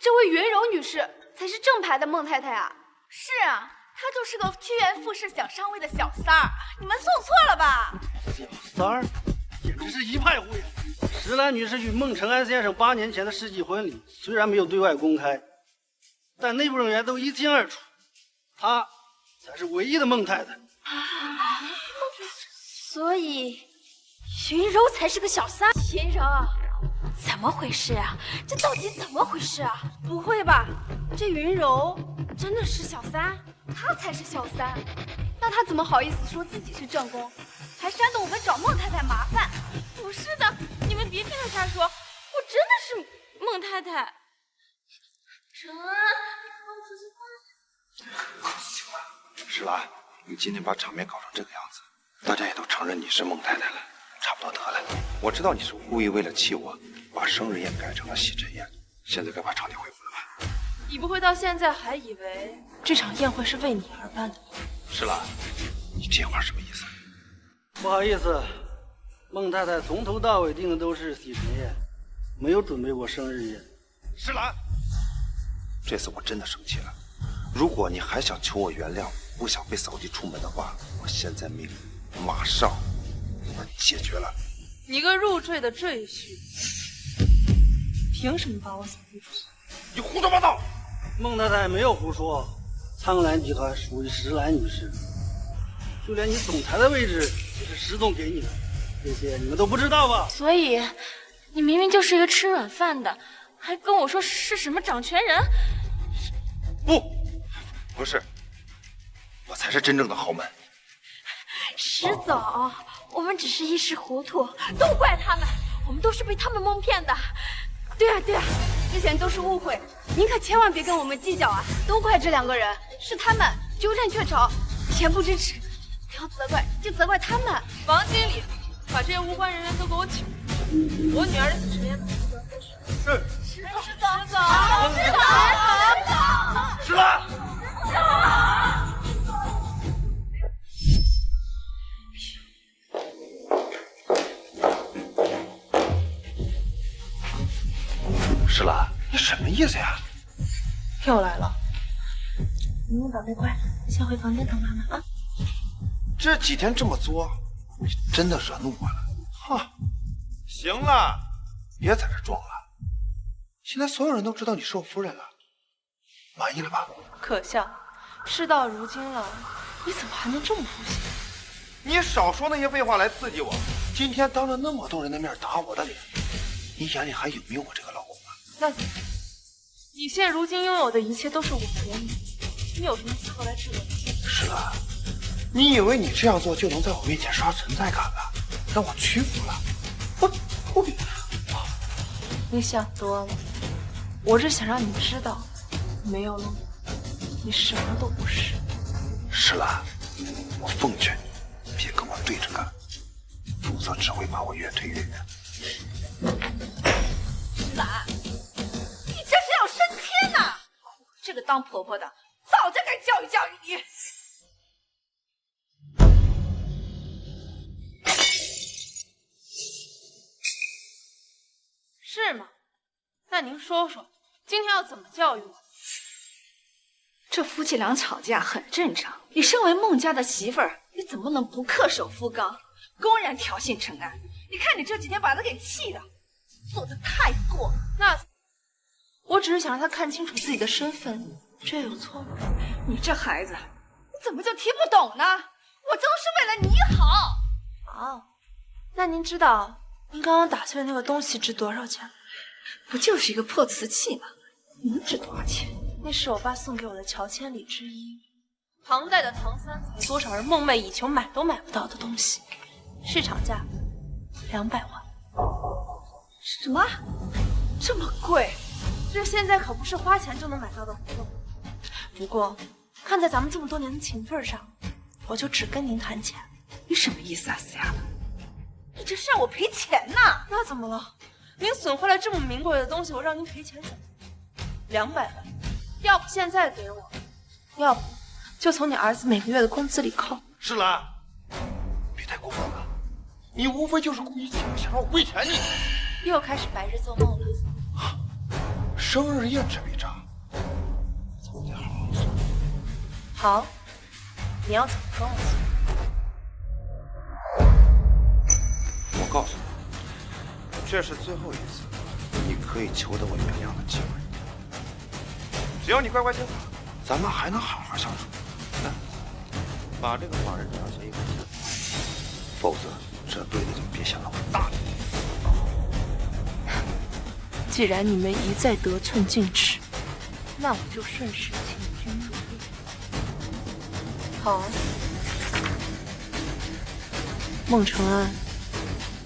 [SPEAKER 6] 这位云柔女士才是正牌的孟太太啊！是啊，她就是个趋炎附势想上位的小三儿，你们送错了吧？
[SPEAKER 16] 小三儿，简直是一派胡言。石兰女士与孟承安先生8年前的世纪婚礼，虽然没有对外公开，但内部人员都一清二楚，她才是唯一的孟太太。
[SPEAKER 11] 所以，云柔才是个小三。云柔，怎么回事啊？这到底怎么回事啊？
[SPEAKER 6] 不会吧？这云柔真的是小三？她才是小三，那她怎么好意思说自己是正宫，还煽动我们找孟太太麻烦？
[SPEAKER 4] 不是的，你们别听他瞎说，我真的是孟太太。陈安，
[SPEAKER 12] 行了，石兰，你今天把场面搞成这个样子，大家也都承认你是孟太太了，差不多得了。我知道你是故意为了气我，把生日宴改成了洗尘宴，现在该把场地恢复了吧？
[SPEAKER 7] 你不会到现在还以为这场宴会是为你而办的吧？
[SPEAKER 12] 石兰，你这话什么意思？
[SPEAKER 16] 不好意思，孟太太从头到尾订的都是洗尘宴，没有准备过生日宴。
[SPEAKER 12] 石兰，这次我真的生气了。如果你还想求我原谅，不想被扫地出门的话，我现在命令马上把你解决了。
[SPEAKER 7] 你个入赘的赘婿，凭什么把我扫地出门？
[SPEAKER 12] 你胡说八道！
[SPEAKER 16] 孟太太没有胡说，苍兰集团属于石兰女士，就连你总裁的位置也是石总给你的，这些你们都不知道吧？
[SPEAKER 4] 所以，你明明就是一个吃软饭的，还跟我说是什么掌权人？
[SPEAKER 12] 不是，我才是真正的豪门。
[SPEAKER 11] 石总，我们只是一时糊涂，都怪他们，我们都是被他们蒙骗的。
[SPEAKER 6] 对啊，之前都是误会，您可千万别跟我们计较啊！都怪这2个人，是他们鸠占鹊巢，恬不知耻。要责怪就责怪他们。
[SPEAKER 7] 王经理，把这些无关人员都给我请出。我女儿的洗尘宴马上就要开始。
[SPEAKER 12] 是。
[SPEAKER 6] 石总，
[SPEAKER 12] 石兰。石兰，你什么意思呀？
[SPEAKER 7] 又来了。云宝贝乖，先回房间等妈妈啊。
[SPEAKER 12] 这几天这么作，你真的惹怒我了。哈，
[SPEAKER 8] 行了，
[SPEAKER 12] 别在这装了。现在所有人都知道你是我夫人了，满意了吧？
[SPEAKER 7] 可笑，事到如今了，你怎么还能这么不行？
[SPEAKER 12] 你少说那些废话来刺激我。今天当着那么多人的面打我的脸，你眼里还有没有我这个老公啊？
[SPEAKER 7] 那你现如今拥有的一切都是我给你，你有什么资格来质问？
[SPEAKER 12] 石兰，你以为你这样做就能在我面前刷存在感了，让我屈服了？我
[SPEAKER 7] 你想多了，我只想让你知道，没有了我，你什么都不是。
[SPEAKER 12] 石兰，我奉劝你别跟我对着干，否则只会把我越推越远。
[SPEAKER 11] 兰，你这是要升天呐！这个当婆婆的早就该教育教育你。
[SPEAKER 7] 是吗？那您说说，今天要怎么教育我？
[SPEAKER 15] 这夫妻俩吵架很正常。你身为孟家的媳妇儿，你怎么能不恪守妇纲，公然挑衅陈安？你看你这几天把他给气的，做的太过了。
[SPEAKER 7] 那我只是想让他看清楚自己的身份，这有错吗？
[SPEAKER 15] 你这孩子，你怎么就听不懂呢？我都是为了你好。
[SPEAKER 7] 哦，那您知道您刚刚打碎的那个东西值多少钱？
[SPEAKER 15] 不就是一个破瓷器吗？能值多少钱？
[SPEAKER 7] 那是我爸送给我的乔千里之一，唐代的唐三彩，多少人梦寐以求买都买不到的东西，市场价200万。
[SPEAKER 15] 什么？这么贵？
[SPEAKER 7] 这现在可不是花钱就能买到的活动。不过，看在咱们这么多年的情分上，我就只跟您谈钱。
[SPEAKER 15] 你什么意思啊，死丫头？
[SPEAKER 7] 你这是让我赔钱呐？那怎么了？您损坏了这么名贵的东西，我让您赔钱怎么？200万，要不现在给我，要不就从你儿子每个月的工资里扣。
[SPEAKER 12] 石兰，别太过分了，你无非就是故意气我，想让我跪舔你。
[SPEAKER 7] 又开始白日做梦了。
[SPEAKER 12] 生日宴这笔账，咱们得好好算。
[SPEAKER 7] 好，你要怎么跟我算？
[SPEAKER 12] 我告诉你，这是最后一次你可以求得我原谅的机会。只要你乖乖听话，咱们还能好好相处。来，把这个法人账写一个字，否则这辈子就别想让我大你。
[SPEAKER 7] 既然你们一再得寸进尺，那我就顺势请君入瓮。好啊，孟承安，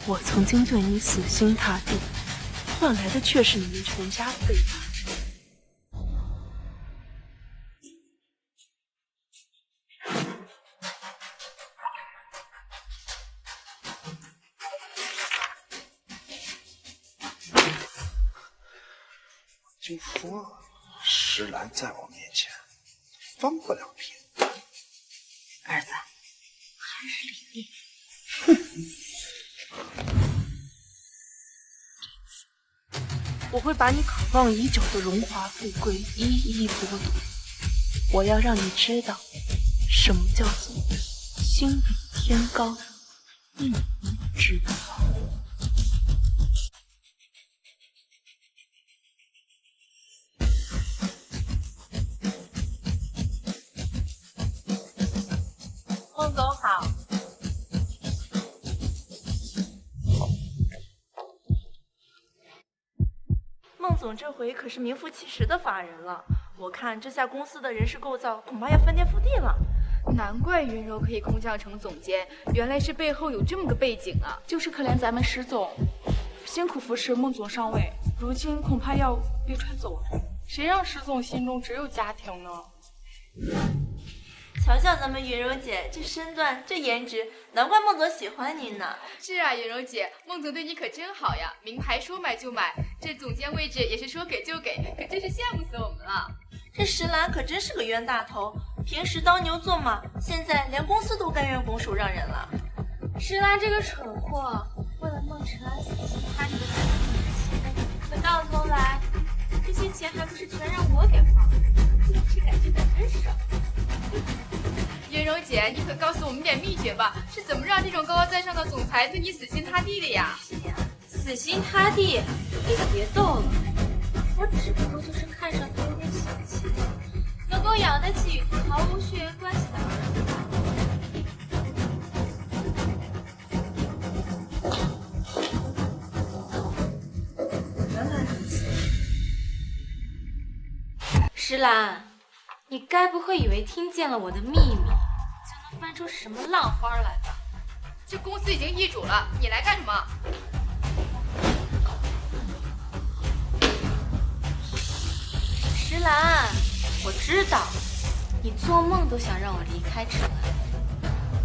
[SPEAKER 7] 我曾经对你死心塌地，换来的却是你们全家的背叛。
[SPEAKER 12] 就说石兰在我面前翻不了篇。
[SPEAKER 15] 儿子，还是理
[SPEAKER 7] 你。我会把你渴望已久的荣华富贵一一剥夺。我要让你知道，什么叫做心比天高，一米之遥。孟总好。孟总这回可是名副其实的法人了，我看这下公司的人事构造恐怕要翻天覆地了。
[SPEAKER 4] 难怪云柔可以空降成总监，原来是背后有这么个背景啊！就是可怜咱们石总，辛苦扶持孟总上位，如今恐怕要被踹走了。谁让石总心中只有家庭呢？
[SPEAKER 6] 瞧瞧咱们云柔姐这身段，这颜值，难怪孟总喜欢你呢。
[SPEAKER 4] 是啊，云柔姐，孟总对你可真好呀，名牌说买就买，这总监位置也是说给就给，可真是羡慕死我们了。
[SPEAKER 6] 这石兰可真是个冤大头，平时当牛做马，现在连公司都甘愿拱手让人了。
[SPEAKER 4] 石兰这个蠢货，为了孟承安死心塌地的可到头来，这些钱还不是全让我给花了，这感觉可真爽。云柔姐，你可告诉我们点秘诀吧，是怎么让这种高高在上的总裁对你死心塌地的呀？
[SPEAKER 6] 死心塌地？你可别逗了，
[SPEAKER 4] 我只不过就是看上他有点小气，能够养得起毫无血缘关系的儿子。
[SPEAKER 7] 原来如此。
[SPEAKER 4] 石兰，你该不会以为听见了我的秘密，就能翻出什么浪花来吧？
[SPEAKER 14] 这公司已经易主了，你来干什么？
[SPEAKER 4] 石兰，我知道，你做梦都想让我离开这里，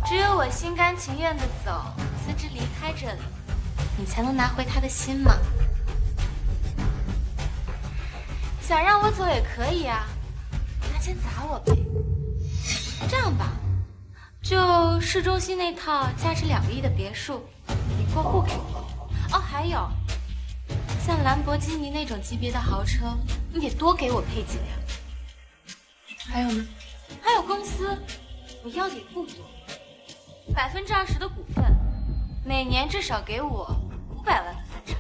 [SPEAKER 4] 只有我心甘情愿的走，辞职离开这里，你才能拿回他的心嘛。想让我走也可以啊，拿钱砸我呗。这样吧，就市中心那套价值2个亿的别墅，你过户给我。哦，还有，像兰博基尼那种级别的豪车，你得多给我配几辆。
[SPEAKER 7] 还有呢？
[SPEAKER 4] 还有公司，我要的也不多，20%的股份，每年至少给我500万的分成。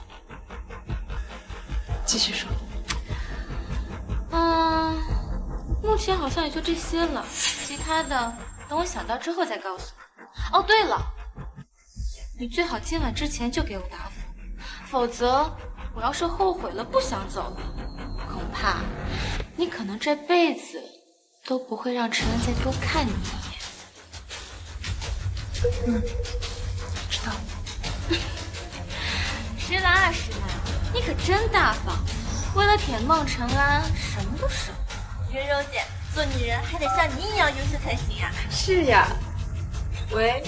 [SPEAKER 7] 继续说。
[SPEAKER 4] 目前好像也就这些了，其他的等我想到之后再告诉你。哦，对了，你最好今晚之前就给我答复，否则我要是后悔了不想走了，恐怕你可能这辈子都不会让陈恩再多看你一眼。
[SPEAKER 7] 知道。
[SPEAKER 4] 石兰啊石兰，你可真大方，为了舔孟承安什么都舍。
[SPEAKER 5] 云柔姐，做女人还得像你一样优秀才行啊！
[SPEAKER 7] 是呀。喂，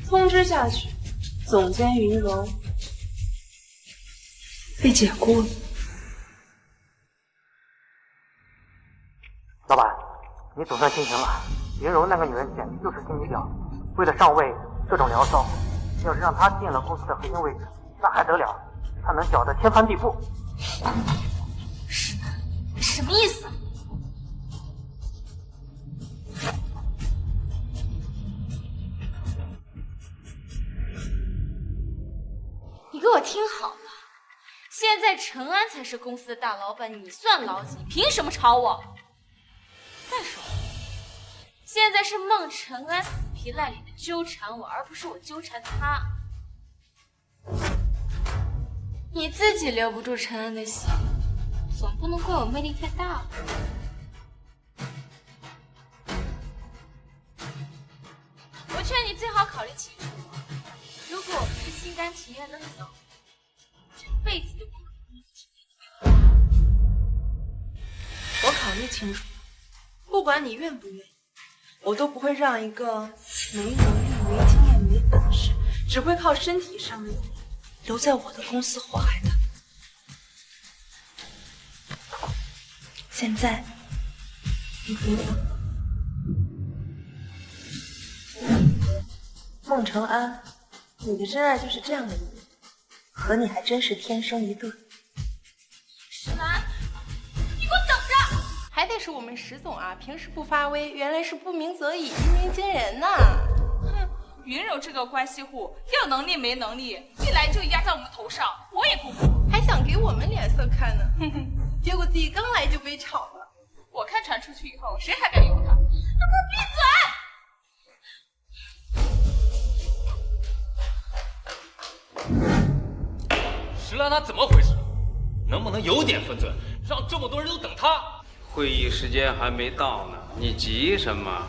[SPEAKER 7] 通知下去，总监云柔被解雇了。
[SPEAKER 10] 老板，你总算清醒了。云柔那个女人简直就是心机婊，为了上位各种聊骚。要是让她进了公司的核心位置，那还得了？她能搅得天翻地覆。
[SPEAKER 4] 什么意思？你给我听好了，现在陈安才是公司的大老板，你算老几？凭什么炒我？再说，现在是孟承安死皮赖脸的纠缠我，而不是我纠缠他。你自己留不住陈安的心，总不能怪我魅力太大了。我劝你最好考虑清楚，如果我不是心甘情愿的走，这辈子都不可能。
[SPEAKER 7] 我考虑清楚，不管你愿不愿意，我都不会让一个没能力、没经验、没本事，只会靠身体上的你留在我的公司祸害的。现在，你听我，孟承安，你的真爱就是这样的女人，和你还真是天生一对。
[SPEAKER 4] 石兰，你给我等着！
[SPEAKER 14] 还得是我们石总啊，平时不发威，原来是不鸣则已，一鸣惊人呐！
[SPEAKER 1] 哼，云柔这个关系户，要能力没能力，一来就压在我们头上，我也不服，
[SPEAKER 14] 还想给我们脸色看呢。哼哼，结果自己刚来就被炒了。
[SPEAKER 1] 我看传出去以后，谁还敢用他？都给我闭
[SPEAKER 2] 嘴！石兰她怎么回事？能不能有点分寸，让这么多人都等她？
[SPEAKER 17] 会议时间还没到呢，你急什么？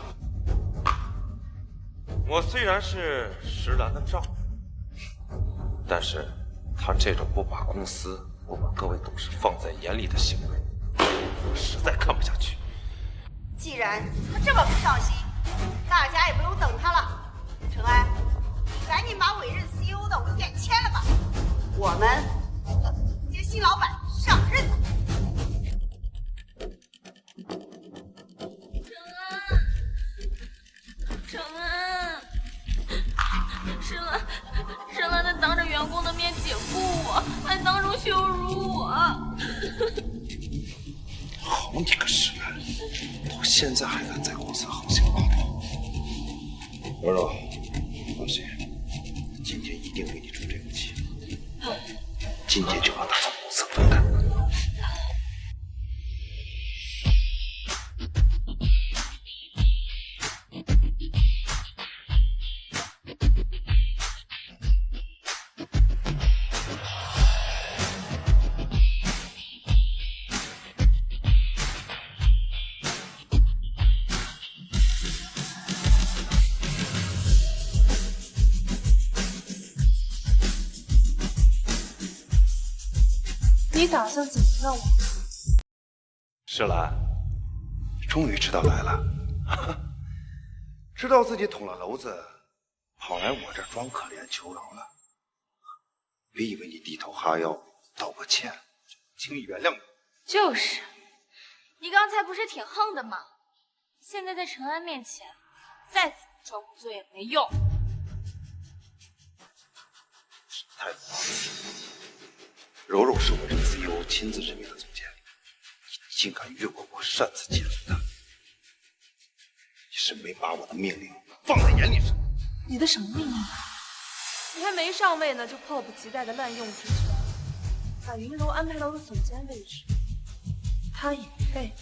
[SPEAKER 8] 我虽然是石兰的丈夫，但是他这种不把公司、不把各位董事放在眼里的行为，我实在看不下去。
[SPEAKER 18] 既然他这么不上心，大家也不用等他了。陈安，你赶紧把委任 CEO 的文件签了吧，我们接新老板上任。
[SPEAKER 4] 陈安，石兰在当着员工的面解雇我，还当众羞辱我。
[SPEAKER 12] 好你个石兰，到现在还敢在公司横行霸道。柔柔，放心，今天一定为你出这口气。今天就让他从公司滚蛋。
[SPEAKER 7] 你打算怎么让我？
[SPEAKER 12] 石兰，终于知道来了，知道自己捅了娄子，跑来我这儿装可怜求饶了。别以为你低头哈腰道个歉，轻易原谅你。
[SPEAKER 4] 就是，你刚才不是挺横的吗？现在在陈安面前，再怎么装不做也没用。
[SPEAKER 12] 太子，柔柔是我这个 CEO 亲自任命的总监，你竟敢越过我，擅自解除他，你是没把我的命令放在眼里是吗？
[SPEAKER 7] 你的什么命令？你还没上位呢，就迫不及待的滥用职权，把云柔安排到了总监位置，他也配？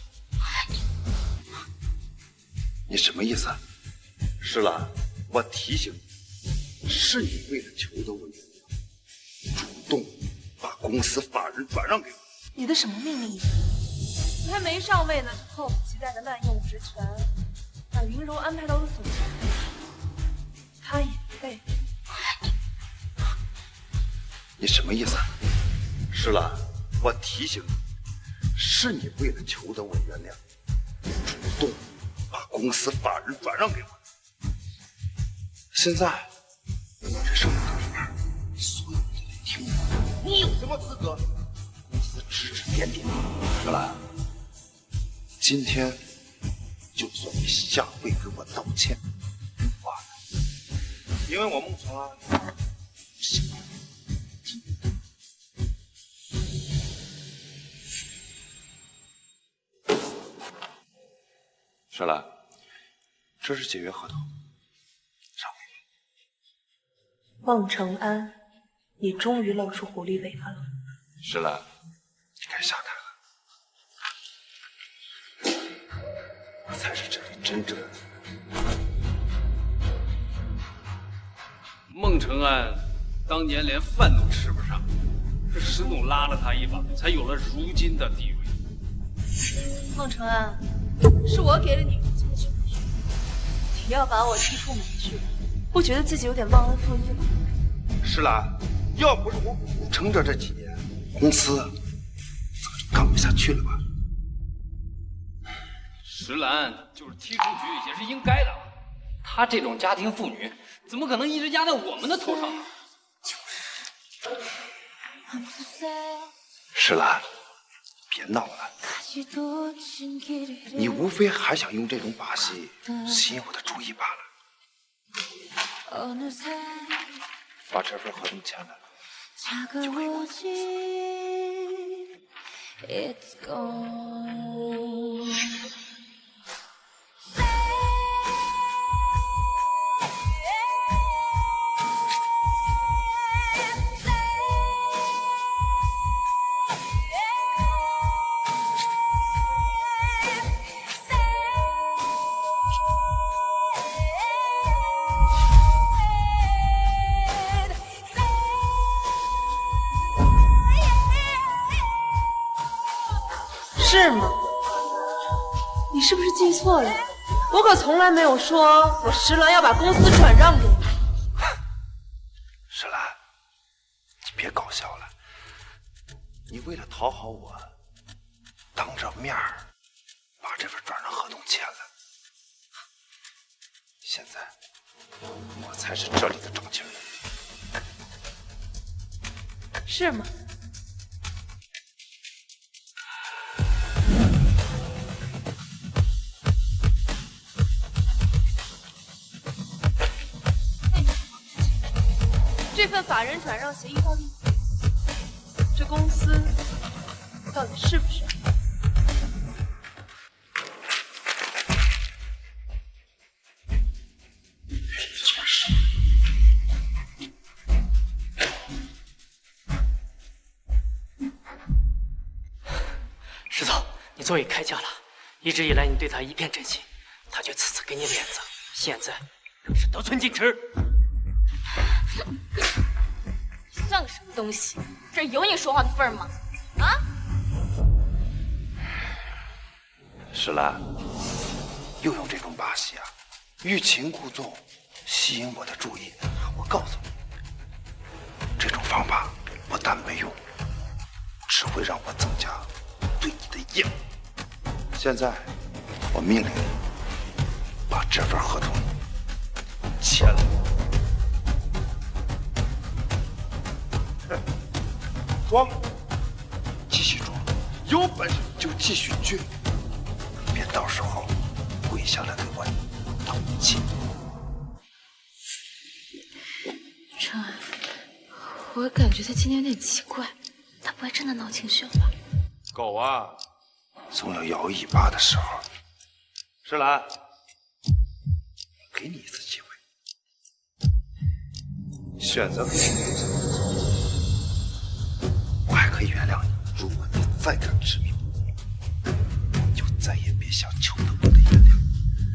[SPEAKER 12] 你什么意思？石兰，我提醒你，是你为了求得我原谅，主动把公司法人转让给我。
[SPEAKER 7] 你的什么命令？你还没上位呢，就迫不及待的滥用职权，把云柔安排到了总监位置，他也配？
[SPEAKER 12] 你什么意思？石兰，我提醒你，是你为了求得我原谅，主动把公司法人转让给我。现在我这手里的事儿，所有人都得听我。你有什么资格？公司指指点点。石兰，今天就算你下跪给我道歉，完了，因为我孟长安不行。石兰，这是解约合同，上位。
[SPEAKER 7] 孟承安，你终于露出狐狸尾巴了。
[SPEAKER 12] 石兰，你该下台了，我才是这里真正的。
[SPEAKER 17] 孟承安当年连饭都吃不上，是石总拉了他一把，才有了如今的地位。
[SPEAKER 7] 孟承安，是我给了你如今的权利，你要把我踢出门去，不觉得自己有点忘恩负义吗？
[SPEAKER 12] 石兰，要不是我苦撑着这几年，公司早就干不下去了吧？
[SPEAKER 17] 石兰就是踢出局也是应该的，她这种家庭妇女怎么可能一直压在我们的头上呢？
[SPEAKER 12] 石兰，别闹了，你无非还想用这种把戏吸引我的注意罢了。把这份合同签了，就可以过去。
[SPEAKER 7] 是吗？你是不是记错了？我可从来没有说我石兰要把公司转让给你。
[SPEAKER 12] 石兰，你别搞笑了。你为了讨好我，当着面儿把这份转让合同签了。现在我才是这里的掌权人。
[SPEAKER 7] 是吗？这份法人转让协议到底，这公司到底是不是？
[SPEAKER 10] 石总，你终于开价了。一直以来你对他一片真心，他却次次给你脸子，现在更是得寸进尺。
[SPEAKER 4] 算个什么东西？这有你说话的份儿吗？啊！
[SPEAKER 12] 石兰，又用这种把戏啊，欲擒故纵，吸引我的注意。我告诉你，这种方法不但没用，只会让我增加对你的厌恶。现在，我命令你把这份合同签了。装，继续装，有本事就继续倔，别到时候跪下来给我道歉。
[SPEAKER 4] 程安，我感觉他今天有点奇怪，他不会真的闹情绪了吧？
[SPEAKER 8] 狗啊，
[SPEAKER 12] 总有摇尾巴的时候。
[SPEAKER 8] 石兰，
[SPEAKER 12] 给你一次机会，选择给你留下。我还可以原谅你，如果你再敢执迷不悟，就再也别想求得我的原谅。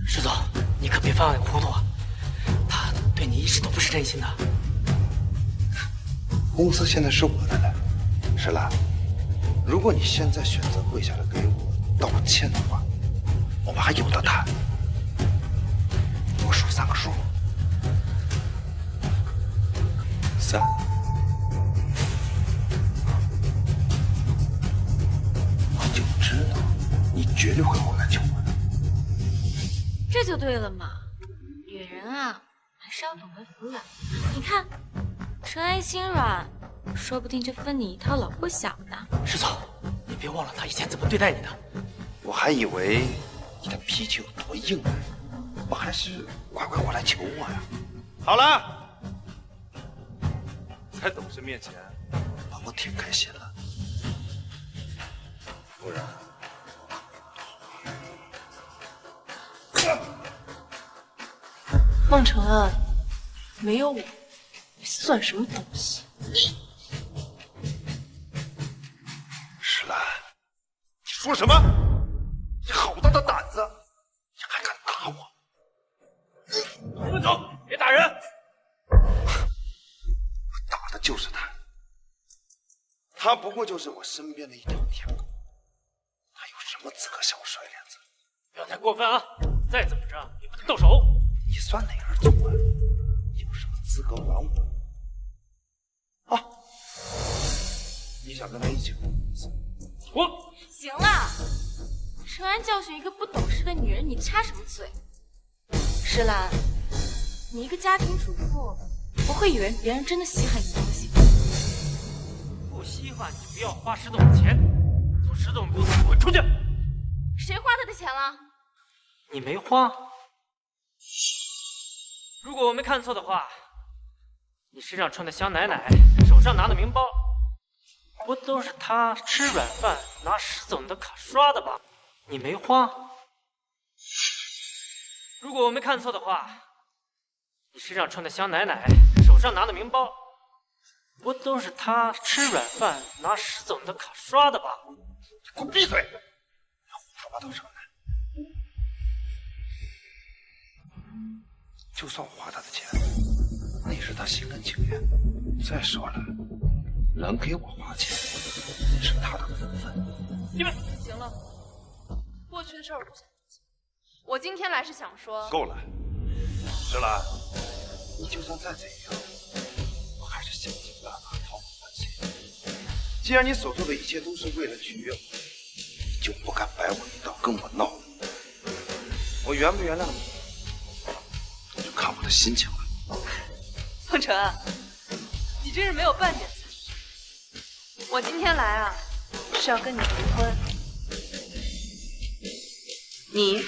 [SPEAKER 10] 石总，你可别犯糊涂啊！他对你一直都不是真心的。
[SPEAKER 12] 公司现在是我的了，石兰。如果你现在选择跪下来给我道歉的话，我们还有的谈。我数3个数：3、我就知道你绝对会回来救我的。
[SPEAKER 4] 这就对了嘛，女人啊，还是要懂得服软。你看，程安心软，说不定就分你一套老不小呢。
[SPEAKER 10] 石总，你别忘了他以前怎么对待你的。
[SPEAKER 12] 我还以为你的脾气有多硬呢，我还是乖乖过来求我呀。
[SPEAKER 8] 好了，在董事面前
[SPEAKER 12] 把我挺开心了，不然。
[SPEAKER 7] 孟承恩，没有我，你算什么东西？
[SPEAKER 12] 石兰，你说什么？你好大的胆子！你还敢打我？
[SPEAKER 10] 混走，别打人！
[SPEAKER 12] 我打的就是他，他不过就是我身边的一条舔狗，他有什么资格向我甩脸子？
[SPEAKER 10] 不要太过分啊！再怎么着也不能动手。
[SPEAKER 12] 你算哪根葱啊？有什么资格管我？啊！你想跟他一起过日子？
[SPEAKER 10] 我
[SPEAKER 4] 行了，程安教训一个不懂事的女人，你插什么嘴？石兰，你一个家庭主妇，不会以为别人真的稀罕你东西。
[SPEAKER 10] 不稀罕你就不要花石总的钱，从石总公司滚出去！
[SPEAKER 4] 谁花他的钱了？
[SPEAKER 10] 你没花。如果我没看错的话，你身上穿的香奶奶，手上拿的名包，不都是他吃软饭拿石总的卡刷的吧？你没花。如果我没看错的话，你身上穿的香奶奶，手上拿的名包，不都是他吃软饭拿石总的卡刷的吧？
[SPEAKER 12] 给我闭嘴！胡说八道什么呢？就算花他的钱，那也是他心甘情愿。再说了，能给我花钱是他的福分。
[SPEAKER 7] 你们行了，过去的事儿我不想记。我今天来是想说，
[SPEAKER 8] 够了，石兰，
[SPEAKER 12] 你就算再怎样，我还是想尽办法讨你欢心。既然你所做的一切都是为了取悦我，你就不敢摆我一道跟我闹。我原不原谅你，就看我的心情了。
[SPEAKER 7] 孟晨，你真是没有半点自知。我今天来啊，是要跟你离婚。你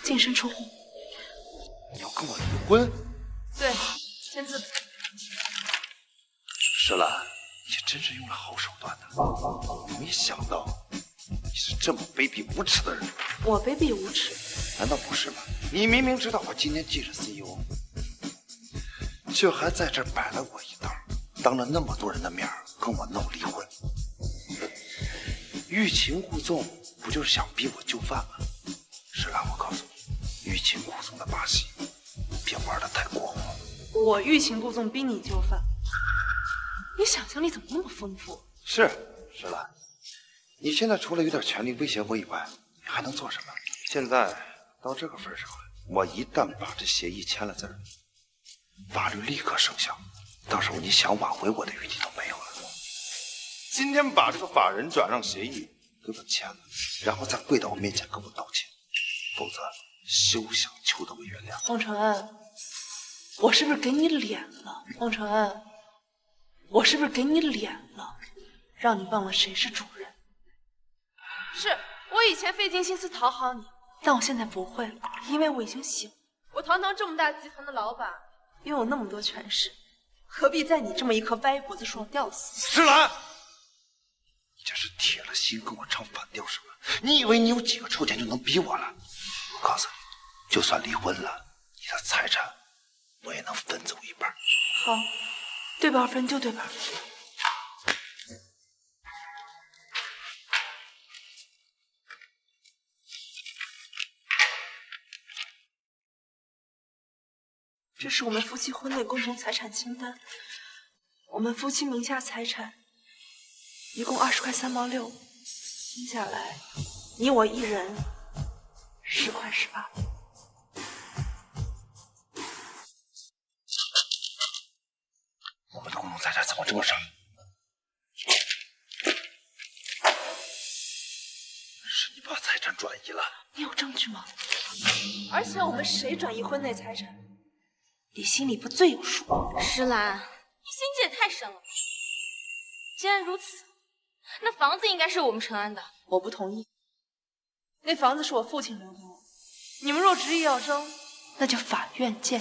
[SPEAKER 7] 净身出户。
[SPEAKER 12] 你要跟我离婚？
[SPEAKER 7] 对，签字。
[SPEAKER 12] 石兰，你真是用了好手段的。没想到你是这么卑鄙无耻的人。
[SPEAKER 7] 我卑鄙无耻？
[SPEAKER 12] 难道不是吗？你明明知道我今天既是 CEO， 却还在这儿摆了我一道，当着那么多人的面跟我闹离婚，欲擒故纵，不就是想逼我就范吗？石兰，我告诉你，欲擒故纵的把戏别玩得太过火。
[SPEAKER 7] 我欲擒故纵逼你就范，你想象力怎么那么丰富？
[SPEAKER 12] 是石兰，你现在除了有点权力威胁我以外，你还能做什么？现在到这个份上了，我一旦把这协议签了字儿，法律立刻生效，到时候你想挽回我的余地都没有了。
[SPEAKER 8] 今天把这个法人转让协议
[SPEAKER 3] 给我签了，然后再跪到我面前跟我道歉，否则休想求得我原谅。
[SPEAKER 7] 孟承恩，我是不是给你脸了？孟承恩，我是不是给你脸了？让你忘了谁是主人？是我以前费尽心思讨好你，但我现在不会了，因为我已经醒了。我堂堂这么大集团的老板，拥有那么多权势，何必在你这么一棵歪脖子树上吊死？
[SPEAKER 3] 石兰，你这是铁了心跟我唱反调是吧？你以为你有几个臭钱就能逼我了？我告诉你，就算离婚了，你的财产我也能分走一半。
[SPEAKER 7] 好，对半分就对半分。这是我们夫妻婚内共同财产清单，我们夫妻名下财产一共20块3毛6，听下来，你我一人10块18。
[SPEAKER 3] 我们的共同财产怎么这么少？是你把财产转移了？
[SPEAKER 7] 你有证据吗？而且我们谁转移婚内财产，你心里不最有数？
[SPEAKER 4] 石兰，你心机也太深了吧！既然如此，那房子应该是我们陈安的。
[SPEAKER 7] 我不同意，那房子是我父亲留给我，你们若执意要争，那就法院见。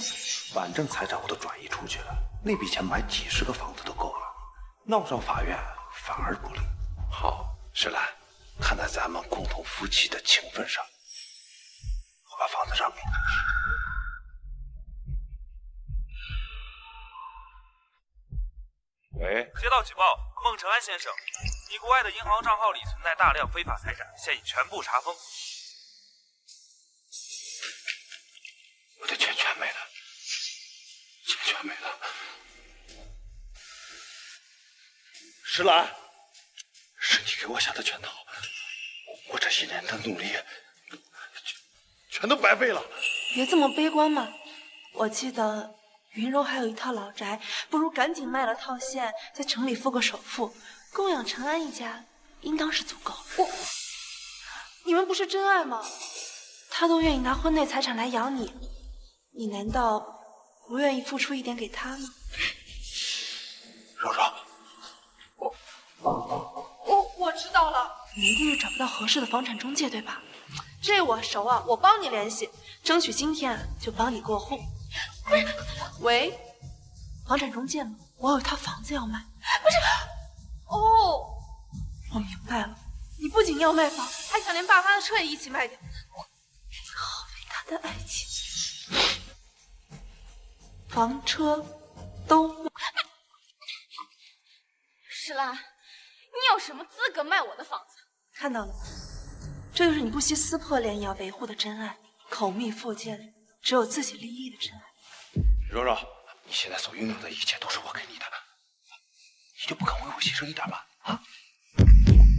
[SPEAKER 3] 反正财产我都转移出去了，那笔钱买几10个房子都够了，闹上法院反而不利。好，石兰，看在咱们共同夫妻的情分上，我把房子让给你。
[SPEAKER 8] 喂，
[SPEAKER 19] 接到举报，孟承安先生，你国外的银行账号里存在大量非法财产，现已全部查封。
[SPEAKER 3] 我的钱全没了，钱全没了。石兰，是你给我下的圈套，我这些年的努力全都白费了。
[SPEAKER 7] 别这么悲观嘛，我记得云柔还有一套老宅，不如赶紧卖了套现，在城里付个首付，供养陈安一家，应当是足够。你们不是真爱吗？他都愿意拿婚内财产来养你，你难道不愿意付出一点给他吗？
[SPEAKER 3] 柔柔，
[SPEAKER 7] 我知道了，你一定是找不到合适的房产中介，对吧？这我熟啊，我帮你联系，争取今天就帮你过户。不是，喂，房产中介吗？我有一套房子要卖。不是，哦，我明白了，你不仅要卖房，还想连爸妈的车也一起卖掉。好伟大的爱情，房车都卖。
[SPEAKER 4] 石兰，你有什么资格卖我的房子？
[SPEAKER 7] 看到了吗？这就是你不惜撕破脸也要维护的真爱，口蜜腹剑，只有自己利益的真爱。
[SPEAKER 3] 柔柔，你现在所拥有的一切都是我给你的，你就不肯为我牺牲一点吗？啊？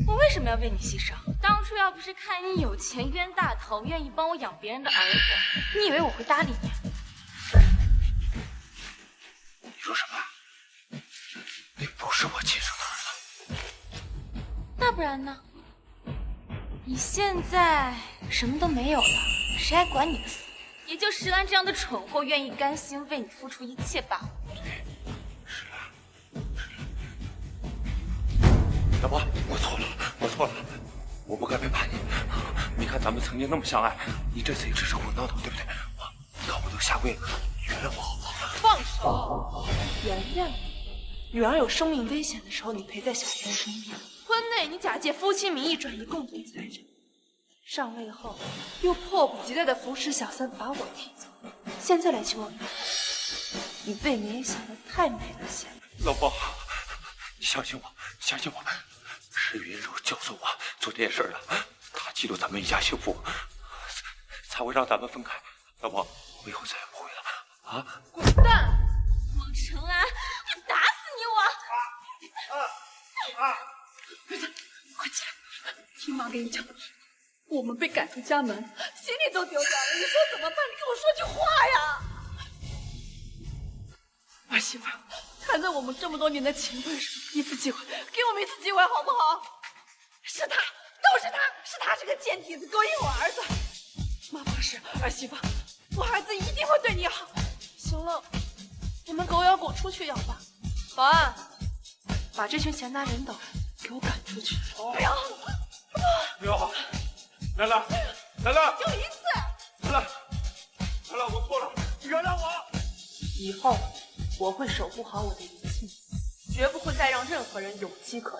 [SPEAKER 4] 我为什么要为你牺牲？当初要不是看你有钱冤大头，愿意帮我养别人的儿子，你以为我会搭理你？
[SPEAKER 3] 你说什么？你不是我亲生的儿子。
[SPEAKER 4] 那不然呢？你现在什么都没有了，谁还管你的死？也就石兰这样的蠢货愿意甘心为你付出一切罢了。
[SPEAKER 3] 老婆，我错了，我错了，我不该背叛你。你看咱们曾经那么相爱，你这次也只是胡闹闹，对不对？你看我都下跪了，原谅我好不好？
[SPEAKER 7] 放手，原谅你。女儿有生命危险的时候，你陪在小三身边。婚内你假借夫妻名义转移共同财产，上位后又迫不及待地扶持小三把我踢走，现在来求我原谅，你未免也想得太美了些。
[SPEAKER 3] 老婆，你相信我，相信我，是云柔教唆我做这件事的，她嫉妒咱们一家幸福，才会让咱们分开。老婆，我以后再也不会了啊！
[SPEAKER 7] 滚蛋！
[SPEAKER 4] 孟承安，我打死你！
[SPEAKER 1] 快起来，听妈给你讲故事。我们被赶出家门，行李都丢掉了，你说怎么办？你跟我说句话呀！儿媳妇，看在我们这么多年的情分上，一次机会，给我们一次机会好不好？是他，都是他，是他是个贱蹄子，勾引我儿子。妈发誓，儿媳妇，我儿子一定会对你好。行了，你们狗咬狗出去咬吧。保安，把这群闲杂人等给我赶出去！不要！
[SPEAKER 19] 不要！兰兰，兰兰，
[SPEAKER 1] 就一次！
[SPEAKER 19] 兰兰，兰兰，我错了，原谅我。
[SPEAKER 1] 以后我会守护好我的一切，绝不会再让任何人有机可乘。